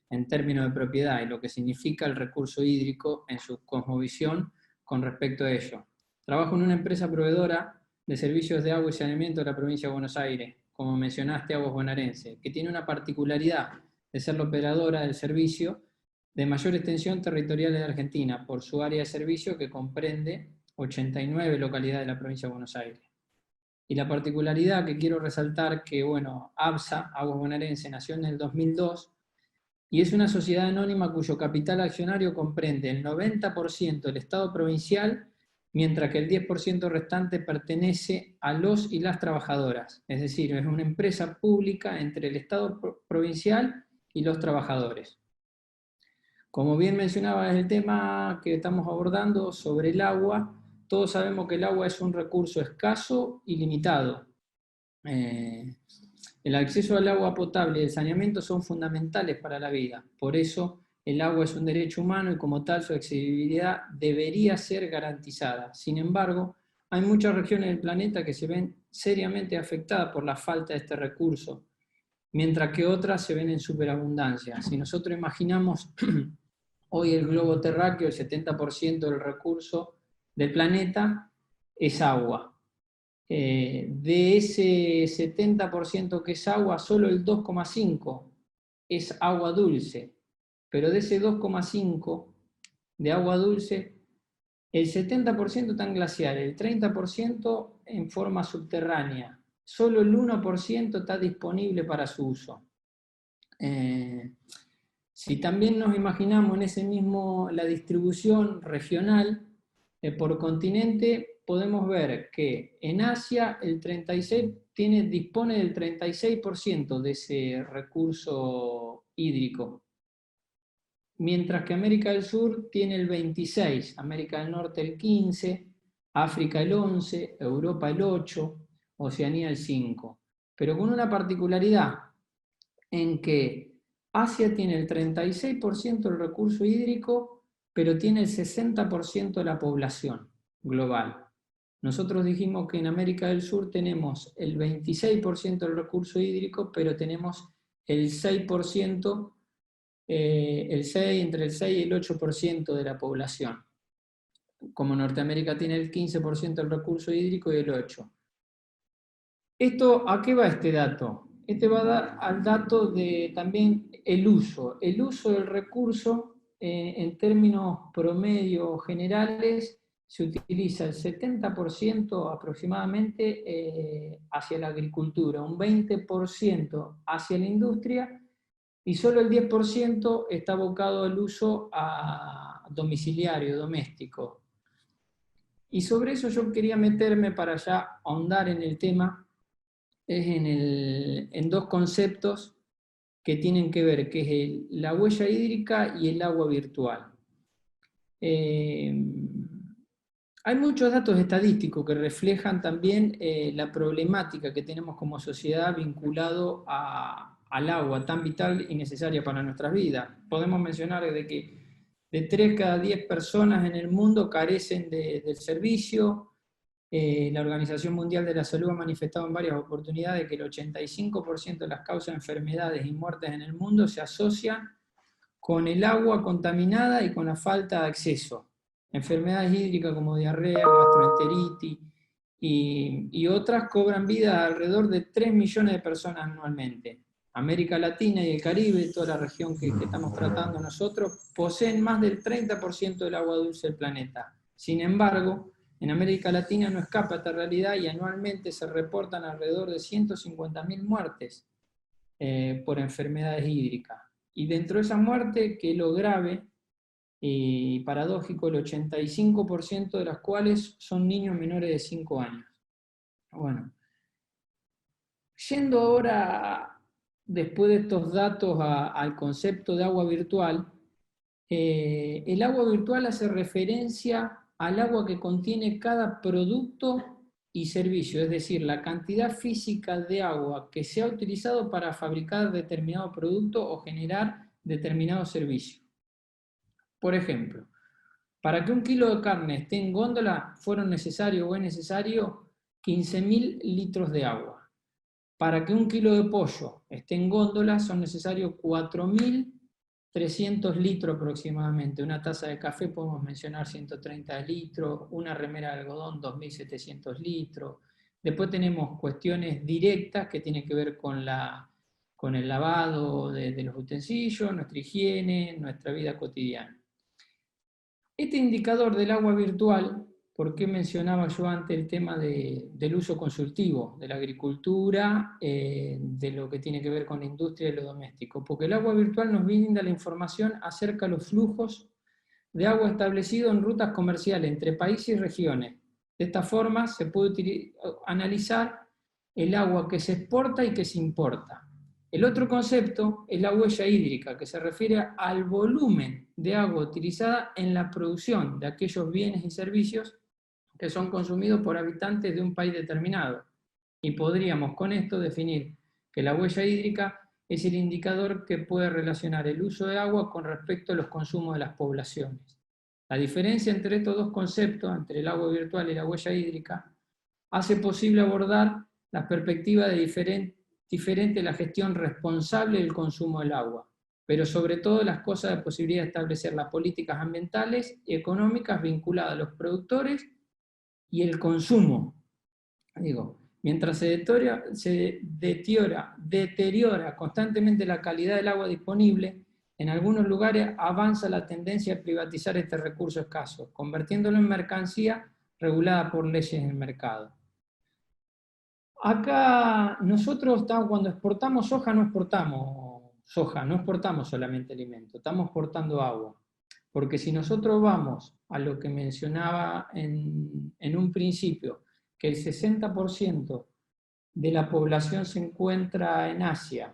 en términos de propiedad y lo que significa el recurso hídrico en su cosmovisión con respecto a ello. Trabajo en una empresa proveedora de servicios de agua y saneamiento de la provincia de Buenos Aires, como mencionaste, Aguas Bonaerense, que tiene una particularidad de ser la operadora del servicio de mayor extensión territorial de Argentina, por su área de servicio que comprende 89 localidades de la provincia de Buenos Aires. Y la particularidad que quiero resaltar que, bueno, ABSA, Aguas Bonaerense, nació en el 2002, y es una sociedad anónima cuyo capital accionario comprende el 90% del Estado provincial, mientras que el 10% restante pertenece a los y las trabajadoras. Es decir, es una empresa pública entre el Estado provincial y los trabajadores. Como bien mencionaba, es el tema que estamos abordando sobre el agua. Todos sabemos que el agua es un recurso escaso y limitado. El acceso al agua potable y el saneamiento son fundamentales para la vida. Por eso, el agua es un derecho humano y como tal su accesibilidad debería ser garantizada. Sin embargo, hay muchas regiones del planeta que se ven seriamente afectadas por la falta de este recurso, mientras que otras se ven en superabundancia. Si nosotros imaginamos hoy el globo terráqueo, el 70% del recurso del planeta es agua. De ese 70% que es agua, solo el 2,5% es agua dulce. Pero de ese 2,5% de agua dulce, el 70% está en glaciar, el 30% en forma subterránea. Solo el 1% está disponible para su uso. Si también nos imaginamos en ese mismo, la distribución regional por continente, podemos ver que en Asia el 36 dispone del 36% de ese recurso hídrico, mientras que América del Sur tiene el 26%, América del Norte el 15%, África el 11%, Europa el 8%, Oceanía el 5%, pero con una particularidad en que Asia tiene el 36% del recurso hídrico, pero tiene el 60% de la población global. Nosotros dijimos que en América del Sur tenemos el 26% del recurso hídrico, pero tenemos el 6%, entre el 6 y el 8% de la población. Como Norteamérica tiene el 15% del recurso hídrico y el 8%. ¿A qué va este dato? Este va a dar al dato de también el uso del recurso en términos promedio generales. Se utiliza el 70% aproximadamente hacia la agricultura, un 20% hacia la industria y solo el 10% está abocado al uso domiciliario, doméstico. Y sobre eso yo quería meterme para ya ahondar en el tema, en dos conceptos que tienen que ver, que es la huella hídrica y el agua virtual. Hay muchos datos estadísticos que reflejan también la problemática que tenemos como sociedad vinculado al agua tan vital y necesaria para nuestras vidas. Podemos mencionar de que de 3 cada 10 personas en el mundo carecen del servicio. La Organización Mundial de la Salud ha manifestado en varias oportunidades que el 85% de las causas de enfermedades y muertes en el mundo se asocian con el agua contaminada y con la falta de acceso. Enfermedades hídricas como diarrea, gastroenteritis y otras cobran vida a alrededor de 3 millones de personas anualmente. América Latina y el Caribe, toda la región que estamos tratando nosotros, poseen más del 30% del agua dulce del planeta. Sin embargo, en América Latina no escapa esta realidad y anualmente se reportan alrededor de 150.000 muertes por enfermedades hídricas. Y dentro de esa muerte, que es lo grave y paradójico, el 85% de las cuales son niños menores de 5 años. Bueno, yendo ahora, después de estos datos, al concepto de agua virtual, el agua virtual hace referencia al agua que contiene cada producto y servicio, es decir, la cantidad física de agua que se ha utilizado para fabricar determinado producto o generar determinado servicio. Por ejemplo, para que 1 kilo de carne esté en góndola, fueron necesarios o es necesario 15.000 litros de agua. Para que 1 kilo de pollo esté en góndola, son necesarios 4.300 litros aproximadamente. Una taza de café podemos mencionar 130 litros, una remera de algodón 2.700 litros. Después tenemos cuestiones directas que tienen que ver con el lavado de los utensilios, nuestra higiene, nuestra vida cotidiana. Este indicador del agua virtual, ¿por qué mencionaba yo antes el tema del uso consultivo, de la agricultura, de lo que tiene que ver con la industria y lo doméstico? Porque el agua virtual nos brinda la información acerca de los flujos de agua establecidos en rutas comerciales entre países y regiones. De esta forma se puede analizar el agua que se exporta y que se importa. El otro concepto es la huella hídrica, que se refiere al volumen de agua utilizada en la producción de aquellos bienes y servicios que son consumidos por habitantes de un país determinado. Y podríamos con esto definir que la huella hídrica es el indicador que puede relacionar el uso de agua con respecto a los consumos de las poblaciones. La diferencia entre estos dos conceptos, entre el agua virtual y la huella hídrica, hace posible abordar las perspectivas de diferente la gestión responsable del consumo del agua, pero sobre todo las cosas de posibilidad de establecer las políticas ambientales y económicas vinculadas a los productores y el consumo. Mientras se deteriora constantemente la calidad del agua disponible, en algunos lugares avanza la tendencia a privatizar este recurso escaso, convirtiéndolo en mercancía regulada por leyes del mercado. Acá nosotros cuando exportamos soja no exportamos soja, no exportamos solamente alimento, estamos exportando agua. Porque si nosotros vamos a lo que mencionaba en un principio, que el 60% de la población se encuentra en Asia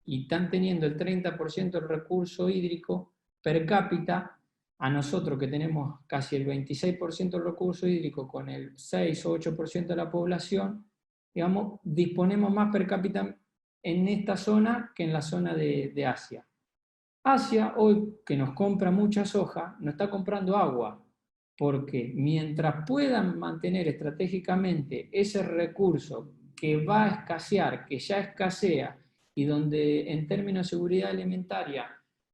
y están teniendo el 30% del recurso hídrico per cápita, a nosotros que tenemos casi el 26% del recurso hídrico con el 6 o 8% de la población, digamos, disponemos más per cápita en esta zona que en la zona de Asia. Asia, hoy que nos compra mucha soja, nos está comprando agua, porque mientras puedan mantener estratégicamente ese recurso que va a escasear, que ya escasea, y donde en términos de seguridad alimentaria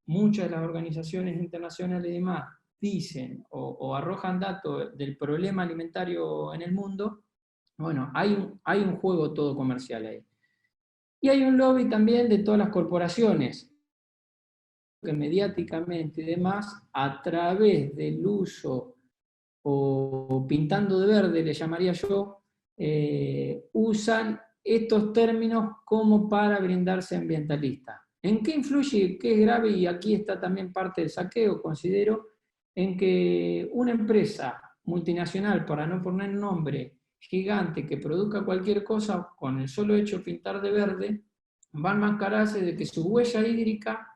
muchas de las organizaciones internacionales y demás dicen o arrojan datos del problema alimentario en el mundo, bueno, hay un juego todo comercial ahí. Y hay un lobby también de todas las corporaciones, que mediáticamente y demás, a través del uso, o pintando de verde, le llamaría yo, usan estos términos como para brindarse ambientalista. ¿En qué influye, qué es grave? Y aquí está también parte del saqueo, considero, en que una empresa multinacional, para no poner nombre, gigante, que produzca cualquier cosa, con el solo hecho de pintar de verde, va a enmascararse de que su huella hídrica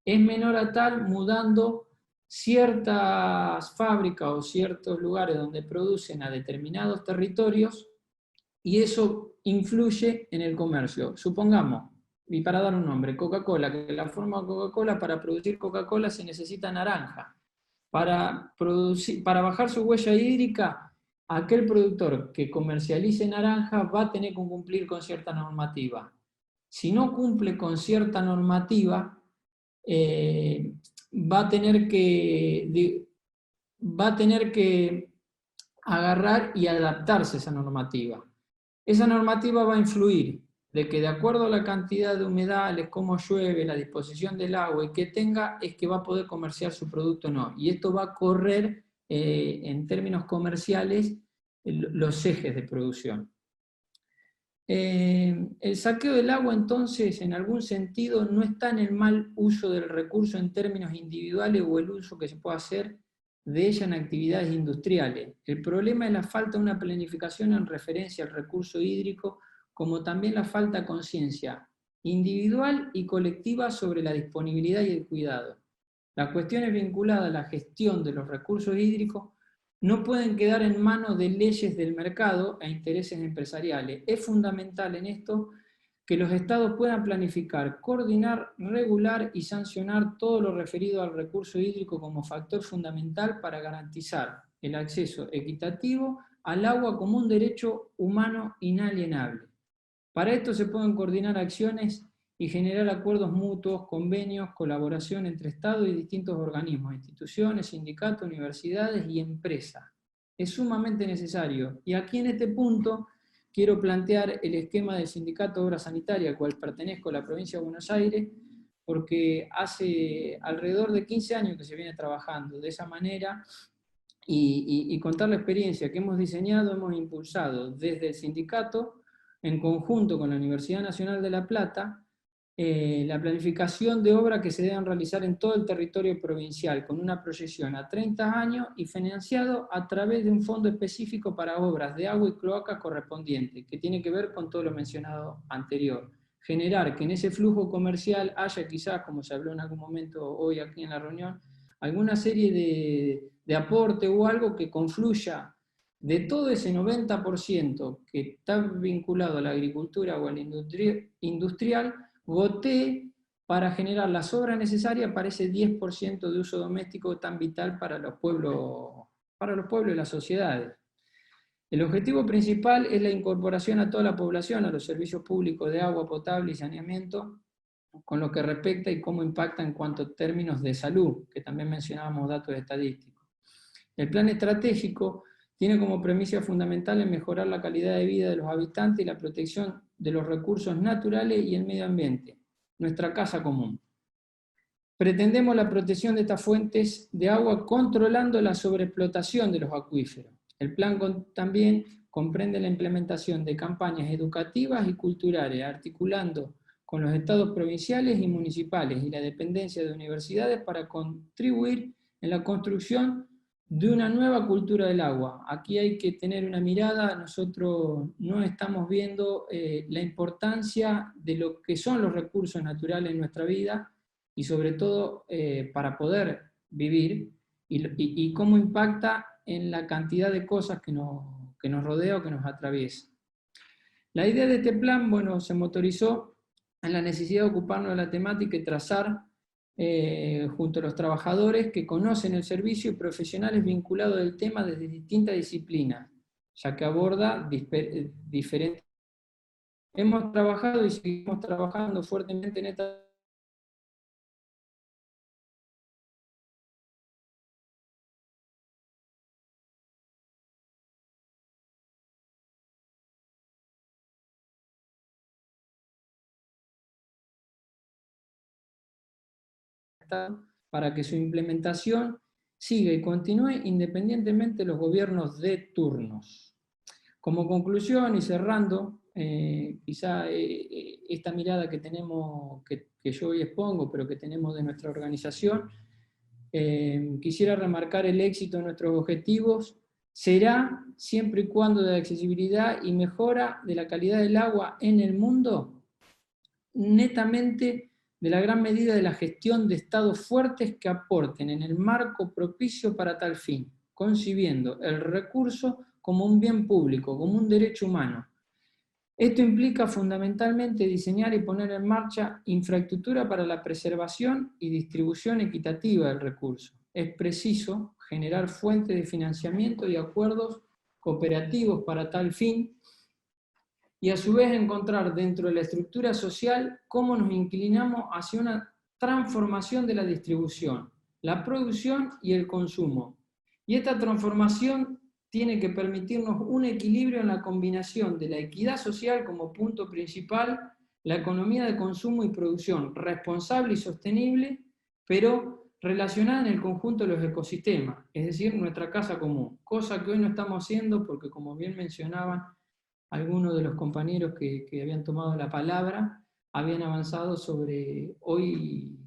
es menor a tal, mudando ciertas fábricas o ciertos lugares donde producen a determinados territorios, y eso influye en el comercio. Supongamos, y para dar un nombre, Coca-Cola, que la forma de Coca-Cola, para producir Coca-Cola se necesita naranja. Para bajar su huella hídrica, aquel productor que comercialice naranja va a tener que cumplir con cierta normativa. Si no cumple con cierta normativa, va a tener que agarrar y adaptarse a esa normativa. Esa normativa va a influir de que de acuerdo a la cantidad de humedales, cómo llueve, la disposición del agua y que tenga, es que va a poder comerciar su producto o no. Y esto va a correr en términos comerciales los ejes de producción. El saqueo del agua, entonces, en algún sentido, no está en el mal uso del recurso en términos individuales o el uso que se puede hacer de ella en actividades industriales. El problema es la falta de una planificación en referencia al recurso hídrico, como también la falta de conciencia individual y colectiva sobre la disponibilidad y el cuidado. Las cuestiones vinculadas a la gestión de los recursos hídricos no pueden quedar en manos de leyes del mercado e intereses empresariales. Es fundamental en esto que los estados puedan planificar, coordinar, regular y sancionar todo lo referido al recurso hídrico como factor fundamental para garantizar el acceso equitativo al agua como un derecho humano inalienable. Para esto se pueden coordinar acciones y generar acuerdos mutuos, convenios, colaboración entre Estados y distintos organismos, instituciones, sindicatos, universidades y empresas. Es sumamente necesario. Y aquí en este punto quiero plantear el esquema del Sindicato de Obra Sanitaria, al cual pertenezco a la provincia de Buenos Aires, porque hace alrededor de 15 años que se viene trabajando de esa manera, y contar la experiencia que hemos diseñado, hemos impulsado desde el sindicato, en conjunto con la Universidad Nacional de La Plata, la planificación de obras que se deben realizar en todo el territorio provincial, con una proyección a 30 años y financiado a través de un fondo específico para obras de agua y cloaca correspondiente, que tiene que ver con todo lo mencionado anterior. Generar que en ese flujo comercial haya quizás, como se habló en algún momento hoy aquí en la reunión, alguna serie de aporte o algo que confluya de todo ese 90% que está vinculado a la agricultura o a la industrial, gotee para generar las obras necesarias para ese 10% de uso doméstico tan vital para los pueblos y las sociedades. El objetivo principal es la incorporación a toda la población a los servicios públicos de agua potable y saneamiento, con lo que respecta y cómo impacta en cuanto a términos de salud, que también mencionábamos datos estadísticos. El plan estratégico tiene como premisa fundamental en mejorar la calidad de vida de los habitantes y la protección de los recursos naturales y el medio ambiente, nuestra casa común. Pretendemos la protección de estas fuentes de agua controlando la sobreexplotación de los acuíferos. El plan también comprende la implementación de campañas educativas y culturales, articulando con los estados provinciales y municipales y la dependencia de universidades para contribuir en la construcción de una nueva cultura del agua. Aquí hay que tener una mirada, nosotros no estamos viendo la importancia de lo que son los recursos naturales en nuestra vida y sobre todo para poder vivir y cómo impacta en la cantidad de cosas que nos rodea o que nos atraviesa. La idea de este plan, bueno, se motorizó en la necesidad de ocuparnos de la temática y trazar junto a los trabajadores que conocen el servicio y profesionales vinculados del tema desde distintas disciplinas, ya que aborda diferentes. Hemos trabajado y seguimos trabajando fuertemente en esta para que su implementación siga y continúe independientemente de los gobiernos de turnos. Como conclusión y cerrando, quizá esta mirada que tenemos, que yo hoy expongo, pero que tenemos de nuestra organización, quisiera remarcar el éxito de nuestros objetivos será siempre y cuando de accesibilidad y mejora de la calidad del agua en el mundo, netamente de la gran medida de la gestión de estados fuertes que aporten en el marco propicio para tal fin, concibiendo el recurso como un bien público, como un derecho humano. Esto implica fundamentalmente diseñar y poner en marcha infraestructura para la preservación y distribución equitativa del recurso. Es preciso generar fuentes de financiamiento y acuerdos cooperativos para tal fin, y a su vez encontrar dentro de la estructura social cómo nos inclinamos hacia una transformación de la distribución, la producción y el consumo. Y esta transformación tiene que permitirnos un equilibrio en la combinación de la equidad social como punto principal, la economía de consumo y producción responsable y sostenible, pero relacionada en el conjunto de los ecosistemas, es decir, nuestra casa común, cosa que hoy no estamos haciendo porque, como bien mencionaban algunos de los compañeros que habían tomado la palabra, habían avanzado sobre hoy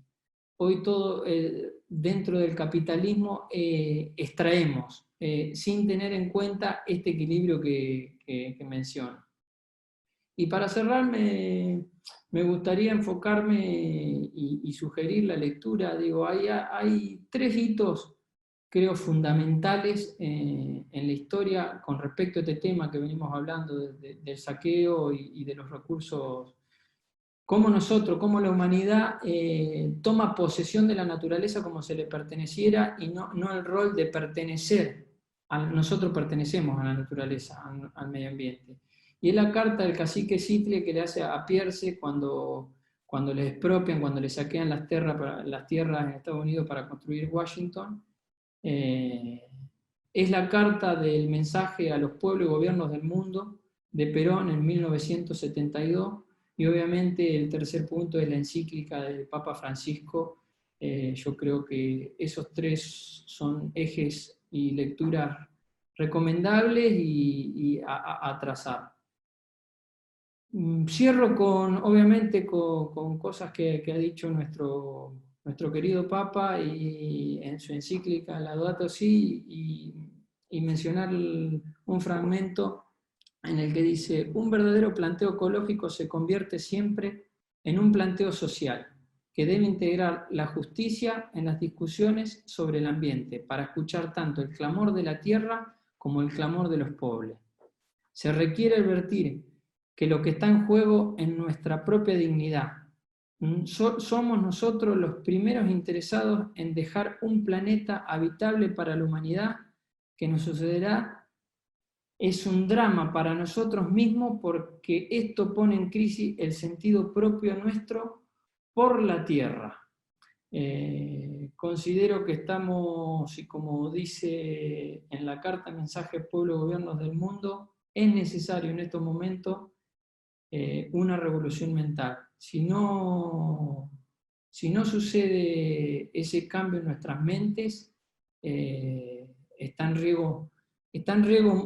todo dentro del capitalismo extraemos, sin tener en cuenta este equilibrio que menciono. Y para cerrar, me gustaría enfocarme y sugerir la lectura. Digo, hay 3 hitos, creo, fundamentales en la historia con respecto a este tema que venimos hablando del saqueo y de los recursos. Cómo nosotros, la humanidad toma posesión de la naturaleza como si le perteneciera y no el rol de pertenecer. Nosotros pertenecemos a la naturaleza, al medio ambiente. Y es la carta del cacique Sitle que le hace a Pierce cuando le expropian, cuando le saquean las tierras en Estados Unidos para construir Washington. Es la carta del mensaje a los pueblos y gobiernos del mundo de Perón en 1972, y obviamente el tercer punto es la encíclica del Papa Francisco. Yo creo que esos 3 son ejes y lecturas recomendables y a trazar. Cierro obviamente con cosas que ha dicho nuestro querido Papa y en su encíclica Laudato Si, y mencionar un fragmento en el que dice: un verdadero planteo ecológico se convierte siempre en un planteo social, que debe integrar la justicia en las discusiones sobre el ambiente, para escuchar tanto el clamor de la tierra como el clamor de los pobres. Se requiere advertir que lo que está en juego es nuestra propia dignidad. Somos nosotros los primeros interesados en dejar un planeta habitable para la humanidad. Que nos sucederá es un drama para nosotros mismos, porque esto pone en crisis el sentido propio nuestro por la tierra. Considero que estamos, y como dice en la carta Mensaje Pueblo Gobiernos del Mundo, es necesario en estos momentos una revolución mental. Si no sucede ese cambio en nuestras mentes, está en riesgo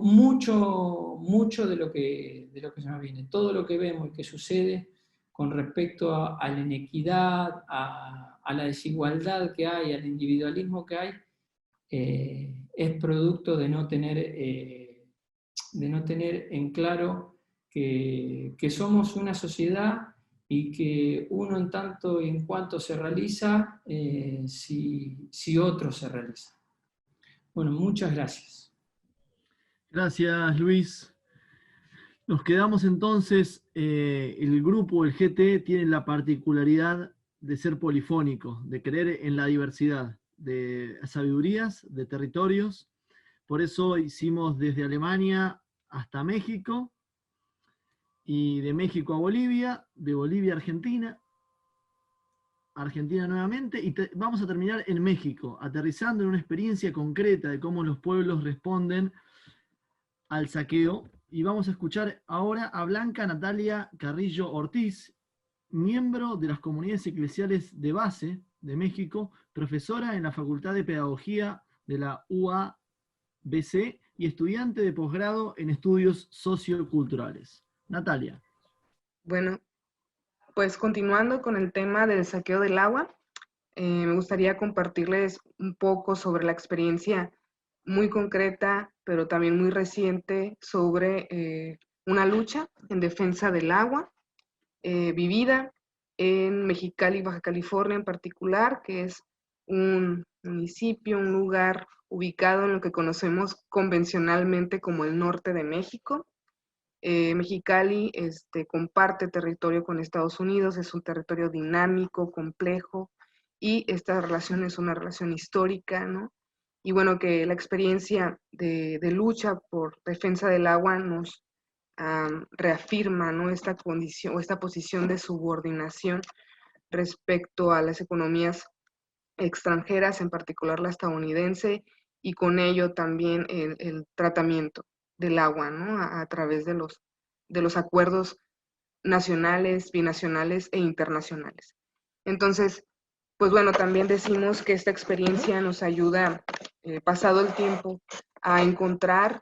mucho de lo que se nos viene. Todo lo que vemos y que sucede con respecto a la inequidad, a la desigualdad que hay, al individualismo que hay, es producto de no tener en claro que somos una sociedad y que uno en tanto y en cuanto se realiza, si otro se realiza. Bueno, muchas gracias. Gracias, Luis. Nos quedamos entonces, el grupo, el GT, tiene la particularidad de ser polifónico, de creer en la diversidad de sabidurías, de territorios. Por eso hicimos desde Alemania hasta México, y de México a Bolivia, de Bolivia a Argentina, Argentina nuevamente, y vamos a terminar en México, aterrizando en una experiencia concreta de cómo los pueblos responden al saqueo. Y vamos a escuchar ahora a Blanca Natalia Carrillo Ortiz, miembro de las comunidades eclesiales de base de México, profesora en la Facultad de Pedagogía de la UABC y estudiante de posgrado en estudios socioculturales. Natalia. Bueno, pues continuando con el tema del saqueo del agua, me gustaría compartirles un poco sobre la experiencia muy concreta, pero también muy reciente, sobre una lucha en defensa del agua, vivida en Mexicali, Baja California en particular, que es un municipio, un lugar ubicado en lo que conocemos convencionalmente como el norte de México. Mexicali comparte territorio con Estados Unidos, es un territorio dinámico, complejo, y esta relación es una relación histórica, ¿no? Y bueno, que la experiencia de lucha por defensa del agua nos reafirma, ¿no?, esta condición o esta posición de subordinación respecto a las economías extranjeras, en particular la estadounidense, y con ello también el tratamiento del agua, ¿no?, a través de los acuerdos nacionales, binacionales e internacionales. Entonces, pues bueno, también decimos que esta experiencia nos ayuda, pasado el tiempo, a encontrar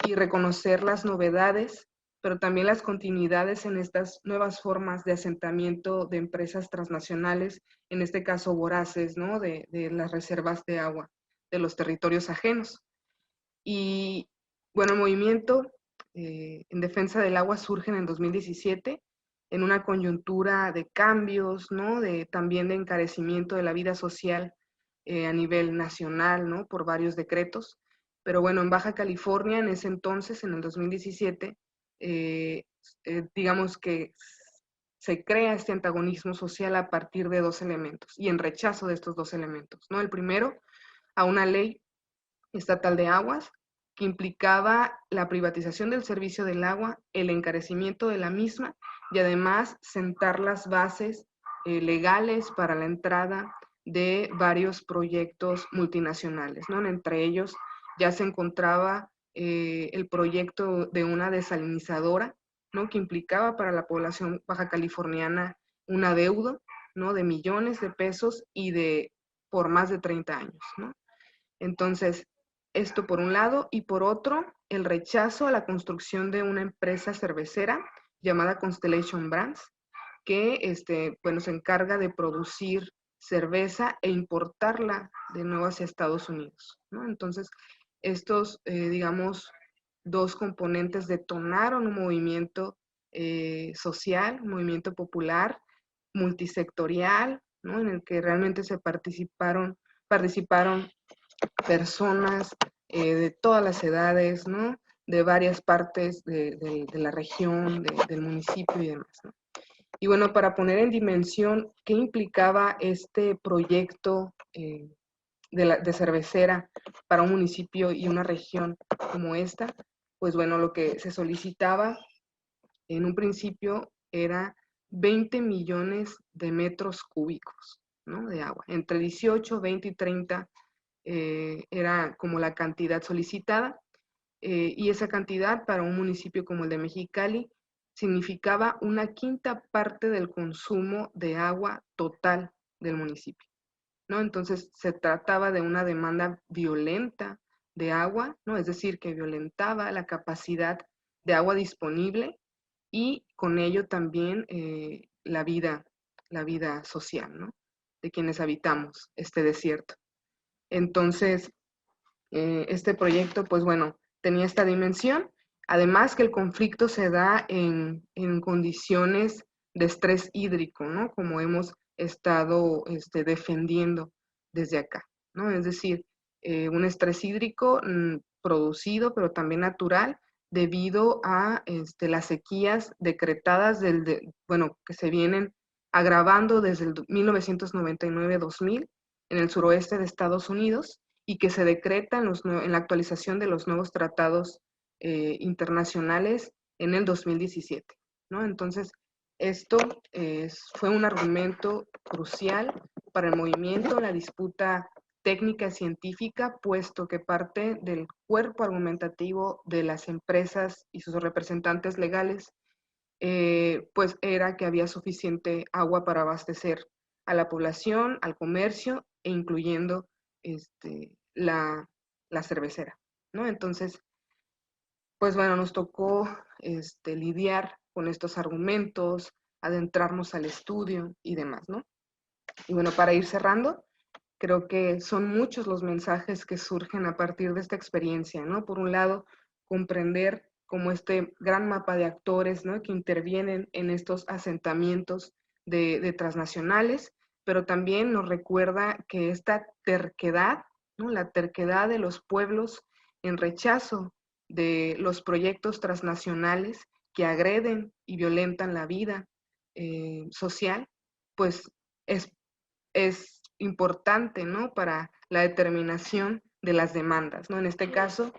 y reconocer las novedades, pero también las continuidades en estas nuevas formas de asentamiento de empresas transnacionales, en este caso voraces, ¿no?, de las reservas de agua de los territorios ajenos. Y bueno, el movimiento en defensa del agua surge en el 2017 en una coyuntura de cambios, ¿no?, también de encarecimiento de la vida social a nivel nacional, ¿no?, por varios decretos. Pero bueno, en Baja California, en ese entonces, en el 2017, digamos que se crea este antagonismo social a partir de dos elementos y en rechazo de estos dos elementos, ¿no? El primero, a una ley estatal de aguas que implicaba la privatización del servicio del agua, el encarecimiento de la misma y además sentar las bases legales para la entrada de varios proyectos multinacionales, ¿no? Entre ellos ya se encontraba el proyecto de una desalinizadora, ¿no?, que implicaba para la población baja californiana un adeudo, ¿no?, de millones de pesos y por más de 30 años, ¿no? Entonces, esto por un lado, y por otro, el rechazo a la construcción de una empresa cervecera llamada Constellation Brands, que bueno, se encarga de producir cerveza e importarla de nuevo hacia Estados Unidos, ¿no? Entonces, estos, digamos, dos componentes detonaron un movimiento social, un movimiento popular, multisectorial, ¿no?, en el que realmente participaron personas de todas las edades, ¿no?, de varias partes de la región, del municipio y demás, ¿no? Y bueno, para poner en dimensión qué implicaba este proyecto de cervecera para un municipio y una región como esta, pues bueno, lo que se solicitaba en un principio era 20 millones de metros cúbicos, ¿no?, de agua. Entre 18, 20 y 30 era como la cantidad solicitada, y esa cantidad para un municipio como el de Mexicali significaba una quinta parte del consumo de agua total del municipio, ¿no? Entonces se trataba de una demanda violenta de agua, ¿no?, es decir, que violentaba la capacidad de agua disponible y con ello también la vida social, ¿no? De quienes habitamos este desierto. Entonces, este proyecto, pues bueno, tenía esta dimensión, además que el conflicto se da en condiciones de estrés hídrico, ¿no? Como hemos estado defendiendo desde acá, ¿no? Es decir, un estrés hídrico producido, pero también natural, debido a las sequías decretadas que se vienen agravando desde el 1999-2000 en el suroeste de Estados Unidos y que se decreta en la actualización de los nuevos tratados internacionales en el 2017, ¿no? Entonces, esto fue un argumento crucial para el movimiento, la disputa técnica científica, puesto que parte del cuerpo argumentativo de las empresas y sus representantes legales, pues era que había suficiente agua para abastecer a la población, al comercio, e incluyendo la cervecera, ¿no? Entonces, pues bueno, nos tocó lidiar con estos argumentos, adentrarnos al estudio y demás, ¿no? Y bueno, para ir cerrando, creo que son muchos los mensajes que surgen a partir de esta experiencia, ¿no? Por un lado, comprender como este gran mapa de actores, ¿no? Que intervienen en estos asentamientos de transnacionales, pero también nos recuerda que esta terquedad, ¿no? La terquedad de los pueblos en rechazo de los proyectos transnacionales que agreden y violentan la vida social, pues es importante, ¿no? Para la determinación de las demandas, ¿no? En este caso,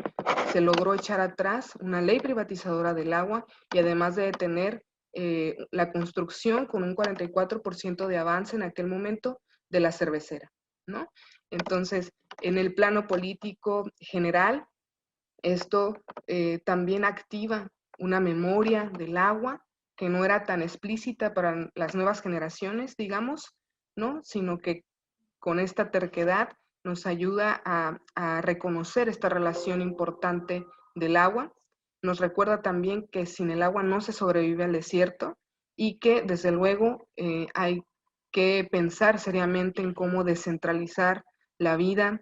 se logró echar atrás una ley privatizadora del agua y además de detener la construcción con un 44% de avance en aquel momento de la cervecera, ¿no? Entonces, en el plano político general, esto también activa una memoria del agua que no era tan explícita para las nuevas generaciones, digamos, ¿no? Sino que con esta terquedad nos ayuda a reconocer esta relación importante del agua. Nos recuerda también que sin el agua no se sobrevive al desierto y que desde luego hay que pensar seriamente en cómo descentralizar la vida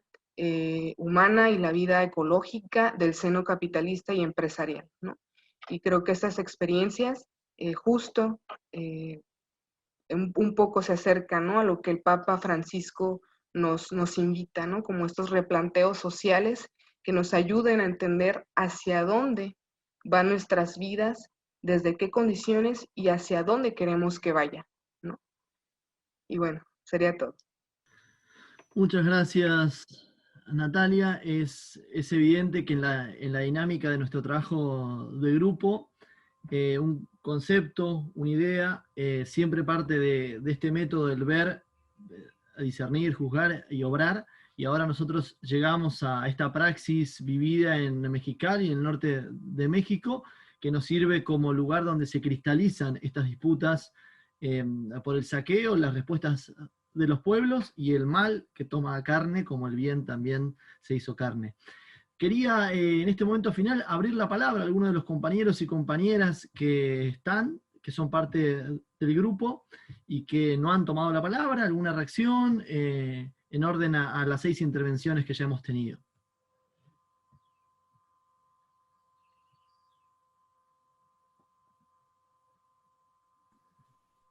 humana y la vida ecológica del seno capitalista y empresarial, ¿no? Y creo que estas experiencias justo un poco se acerca, ¿no? A lo que el Papa Francisco nos invita, ¿no? Como estos replanteos sociales que nos ayuden a entender hacia dónde van nuestras vidas, desde qué condiciones y hacia dónde queremos que vaya, ¿no? Y bueno, sería todo. Muchas gracias, Natalia. Es evidente que en la dinámica de nuestro trabajo de grupo, un concepto, una idea, siempre parte de este método del ver, discernir, juzgar y obrar, y ahora nosotros llegamos a esta praxis vivida en Mexicali, en el norte de México, que nos sirve como lugar donde se cristalizan estas disputas por el saqueo, las respuestas de los pueblos y el mal que toma carne, como el bien también se hizo carne. Quería en este momento final abrir la palabra a algunos de los compañeros y compañeras que son parte del grupo y que no han tomado la palabra, alguna reacción en orden a las 6 intervenciones que ya hemos tenido.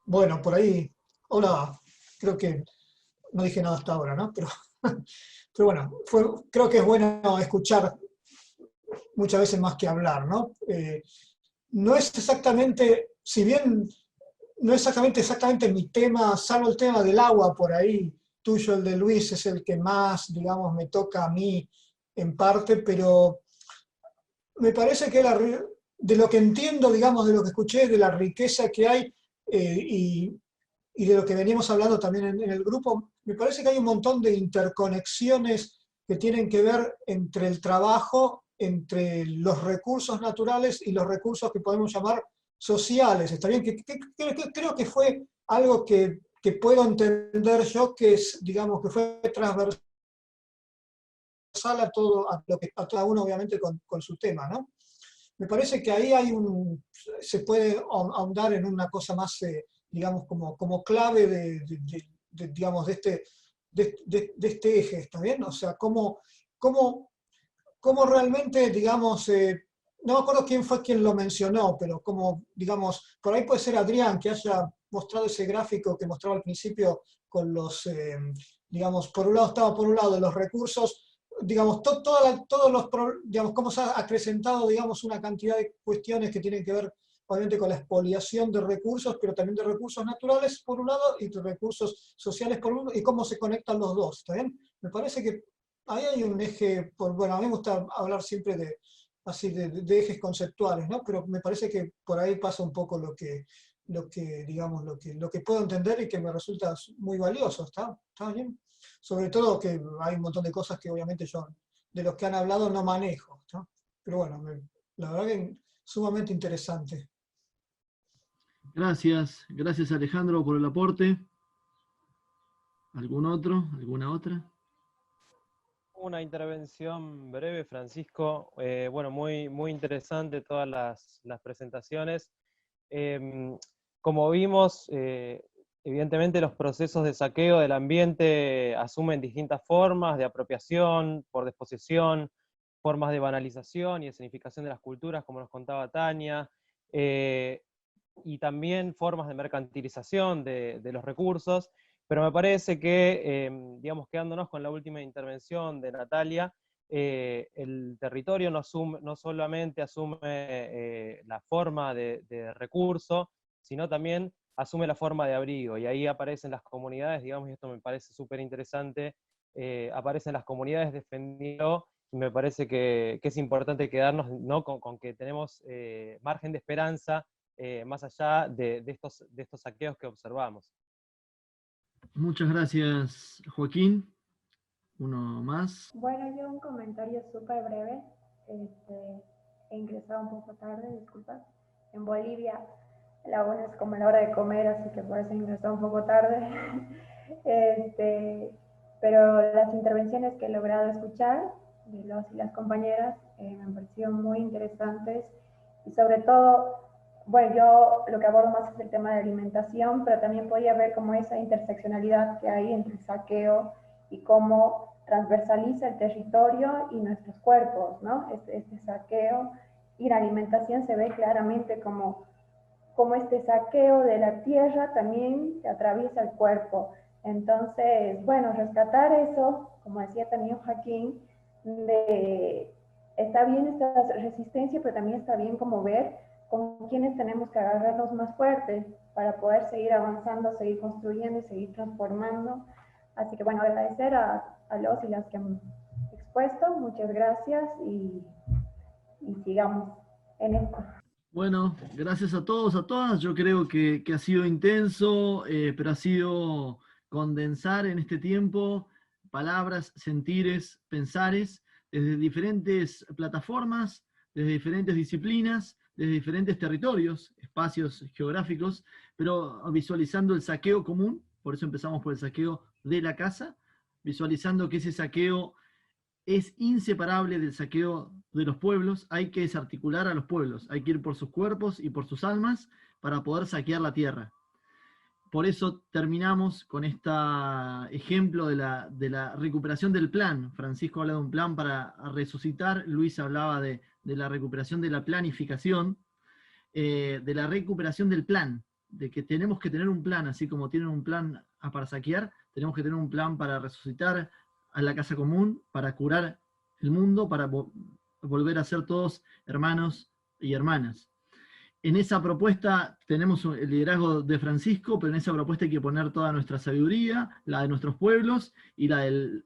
Bueno, por ahí, hola, creo que no dije nada hasta ahora, ¿no? Pero bueno, creo que es bueno escuchar muchas veces más que hablar, ¿no? No es exactamente, si bien no es exactamente mi tema, salvo el tema del agua por ahí, tuyo, el de Luis, es el que más, digamos, me toca a mí en parte, pero me parece que de lo que entiendo, digamos, de lo que escuché, de la riqueza que hay, y de lo que veníamos hablando también en el grupo, me parece que hay un montón de interconexiones que tienen que ver entre el trabajo, entre los recursos naturales y los recursos que podemos llamar sociales. Está bien, creo que fue algo que puedo entender yo, que es, digamos, que fue transversal a cada uno, obviamente, con su tema, ¿no? Me parece que ahí se puede ahondar en una cosa más digamos, como clave digamos, de este eje, ¿está bien? O sea, cómo realmente, digamos, no me acuerdo quién fue quien lo mencionó, pero como, digamos, por ahí puede ser Adrián, que haya mostrado ese gráfico que mostraba al principio con los, digamos, por un lado estaba por un lado los recursos, digamos, todos los, digamos, cómo se ha acrecentado, digamos, una cantidad de cuestiones que tienen que ver, obviamente, con la expoliación de recursos, pero también de recursos naturales, por un lado, y de recursos sociales, por otro, y cómo se conectan los dos, ¿está bien? Me parece que ahí hay un eje, bueno, a mí me gusta hablar siempre de ejes conceptuales, ¿no? Pero me parece que por ahí pasa un poco digamos, lo que puedo entender y que me resulta muy valioso, ¿está bien? Sobre todo que hay un montón de cosas que obviamente yo, de los que han hablado, no manejo, ¿está? Pero bueno, la verdad que sumamente interesante. Gracias Alejandro por el aporte. ¿Algún otro? ¿Alguna otra? Una intervención breve, Francisco. Bueno, muy interesante todas las presentaciones. Como vimos, evidentemente los procesos de saqueo del ambiente asumen distintas formas de apropiación, por desposesión, formas de banalización y escenificación de las culturas, como nos contaba Tania, y también formas de mercantilización de los recursos. Pero me parece que, digamos, quedándonos con la última intervención de Natalia, el territorio no solamente asume la forma de recurso, sino también asume la forma de abrigo, y ahí aparecen las comunidades, digamos, y esto me parece súper interesante, aparecen las comunidades defendiendo, y me parece que es importante quedarnos, ¿no?, con que tenemos margen de esperanza más allá de estos saqueos que observamos. Muchas gracias, Joaquín. Uno más. Bueno, yo un comentario súper breve. He ingresado un poco tarde, disculpa. En Bolivia la una es como la hora de comer, así que por eso he ingresado un poco tarde. Pero las intervenciones que he logrado escuchar de los y las compañeras me han parecido muy interesantes, y sobre todo, bueno, yo lo que abordo más es el tema de alimentación, pero también podía ver como esa interseccionalidad que hay entre el saqueo y cómo transversaliza el territorio y nuestros cuerpos, ¿no? Este saqueo y la alimentación se ve claramente como este saqueo de la tierra también atraviesa el cuerpo. Entonces, bueno, rescatar eso, como decía también Joaquín, está bien esta resistencia, pero también está bien como ver con quienes tenemos que agarrarnos más fuertes para poder seguir avanzando, seguir construyendo y seguir transformando. Así que bueno, agradecer a los y las que han expuesto, muchas gracias, y sigamos en esto. Bueno, gracias a todos, a todas. Yo creo que ha sido intenso, pero ha sido condensar en este tiempo palabras, sentires, pensares, desde diferentes plataformas, desde diferentes disciplinas, desde diferentes territorios, espacios geográficos, pero visualizando el saqueo común. Por eso empezamos por el saqueo de la casa, visualizando que ese saqueo es inseparable del saqueo de los pueblos. Hay que desarticular a los pueblos, hay que ir por sus cuerpos y por sus almas para poder saquear la tierra. Por eso terminamos con este ejemplo de la recuperación del plan. Francisco habla de un plan para resucitar, Luis hablaba de la recuperación de la planificación, de la recuperación del plan, de que tenemos que tener un plan, así como tienen un plan para saquear, tenemos que tener un plan para resucitar a la casa común, para curar el mundo, para volver a ser todos hermanos y hermanas. En esa propuesta tenemos el liderazgo de Francisco, pero en esa propuesta hay que poner toda nuestra sabiduría, la de nuestros pueblos y la de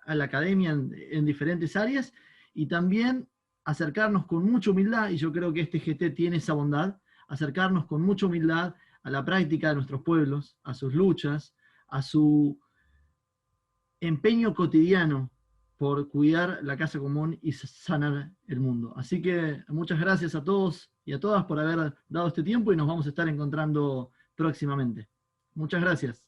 la academia en diferentes áreas, y también acercarnos con mucha humildad, y yo creo que este GT tiene esa bondad, acercarnos con mucha humildad a la práctica de nuestros pueblos, a sus luchas, a su empeño cotidiano por cuidar la casa común y sanar el mundo. Así que muchas gracias a todos y a todas por haber dado este tiempo, y nos vamos a estar encontrando próximamente. Muchas gracias.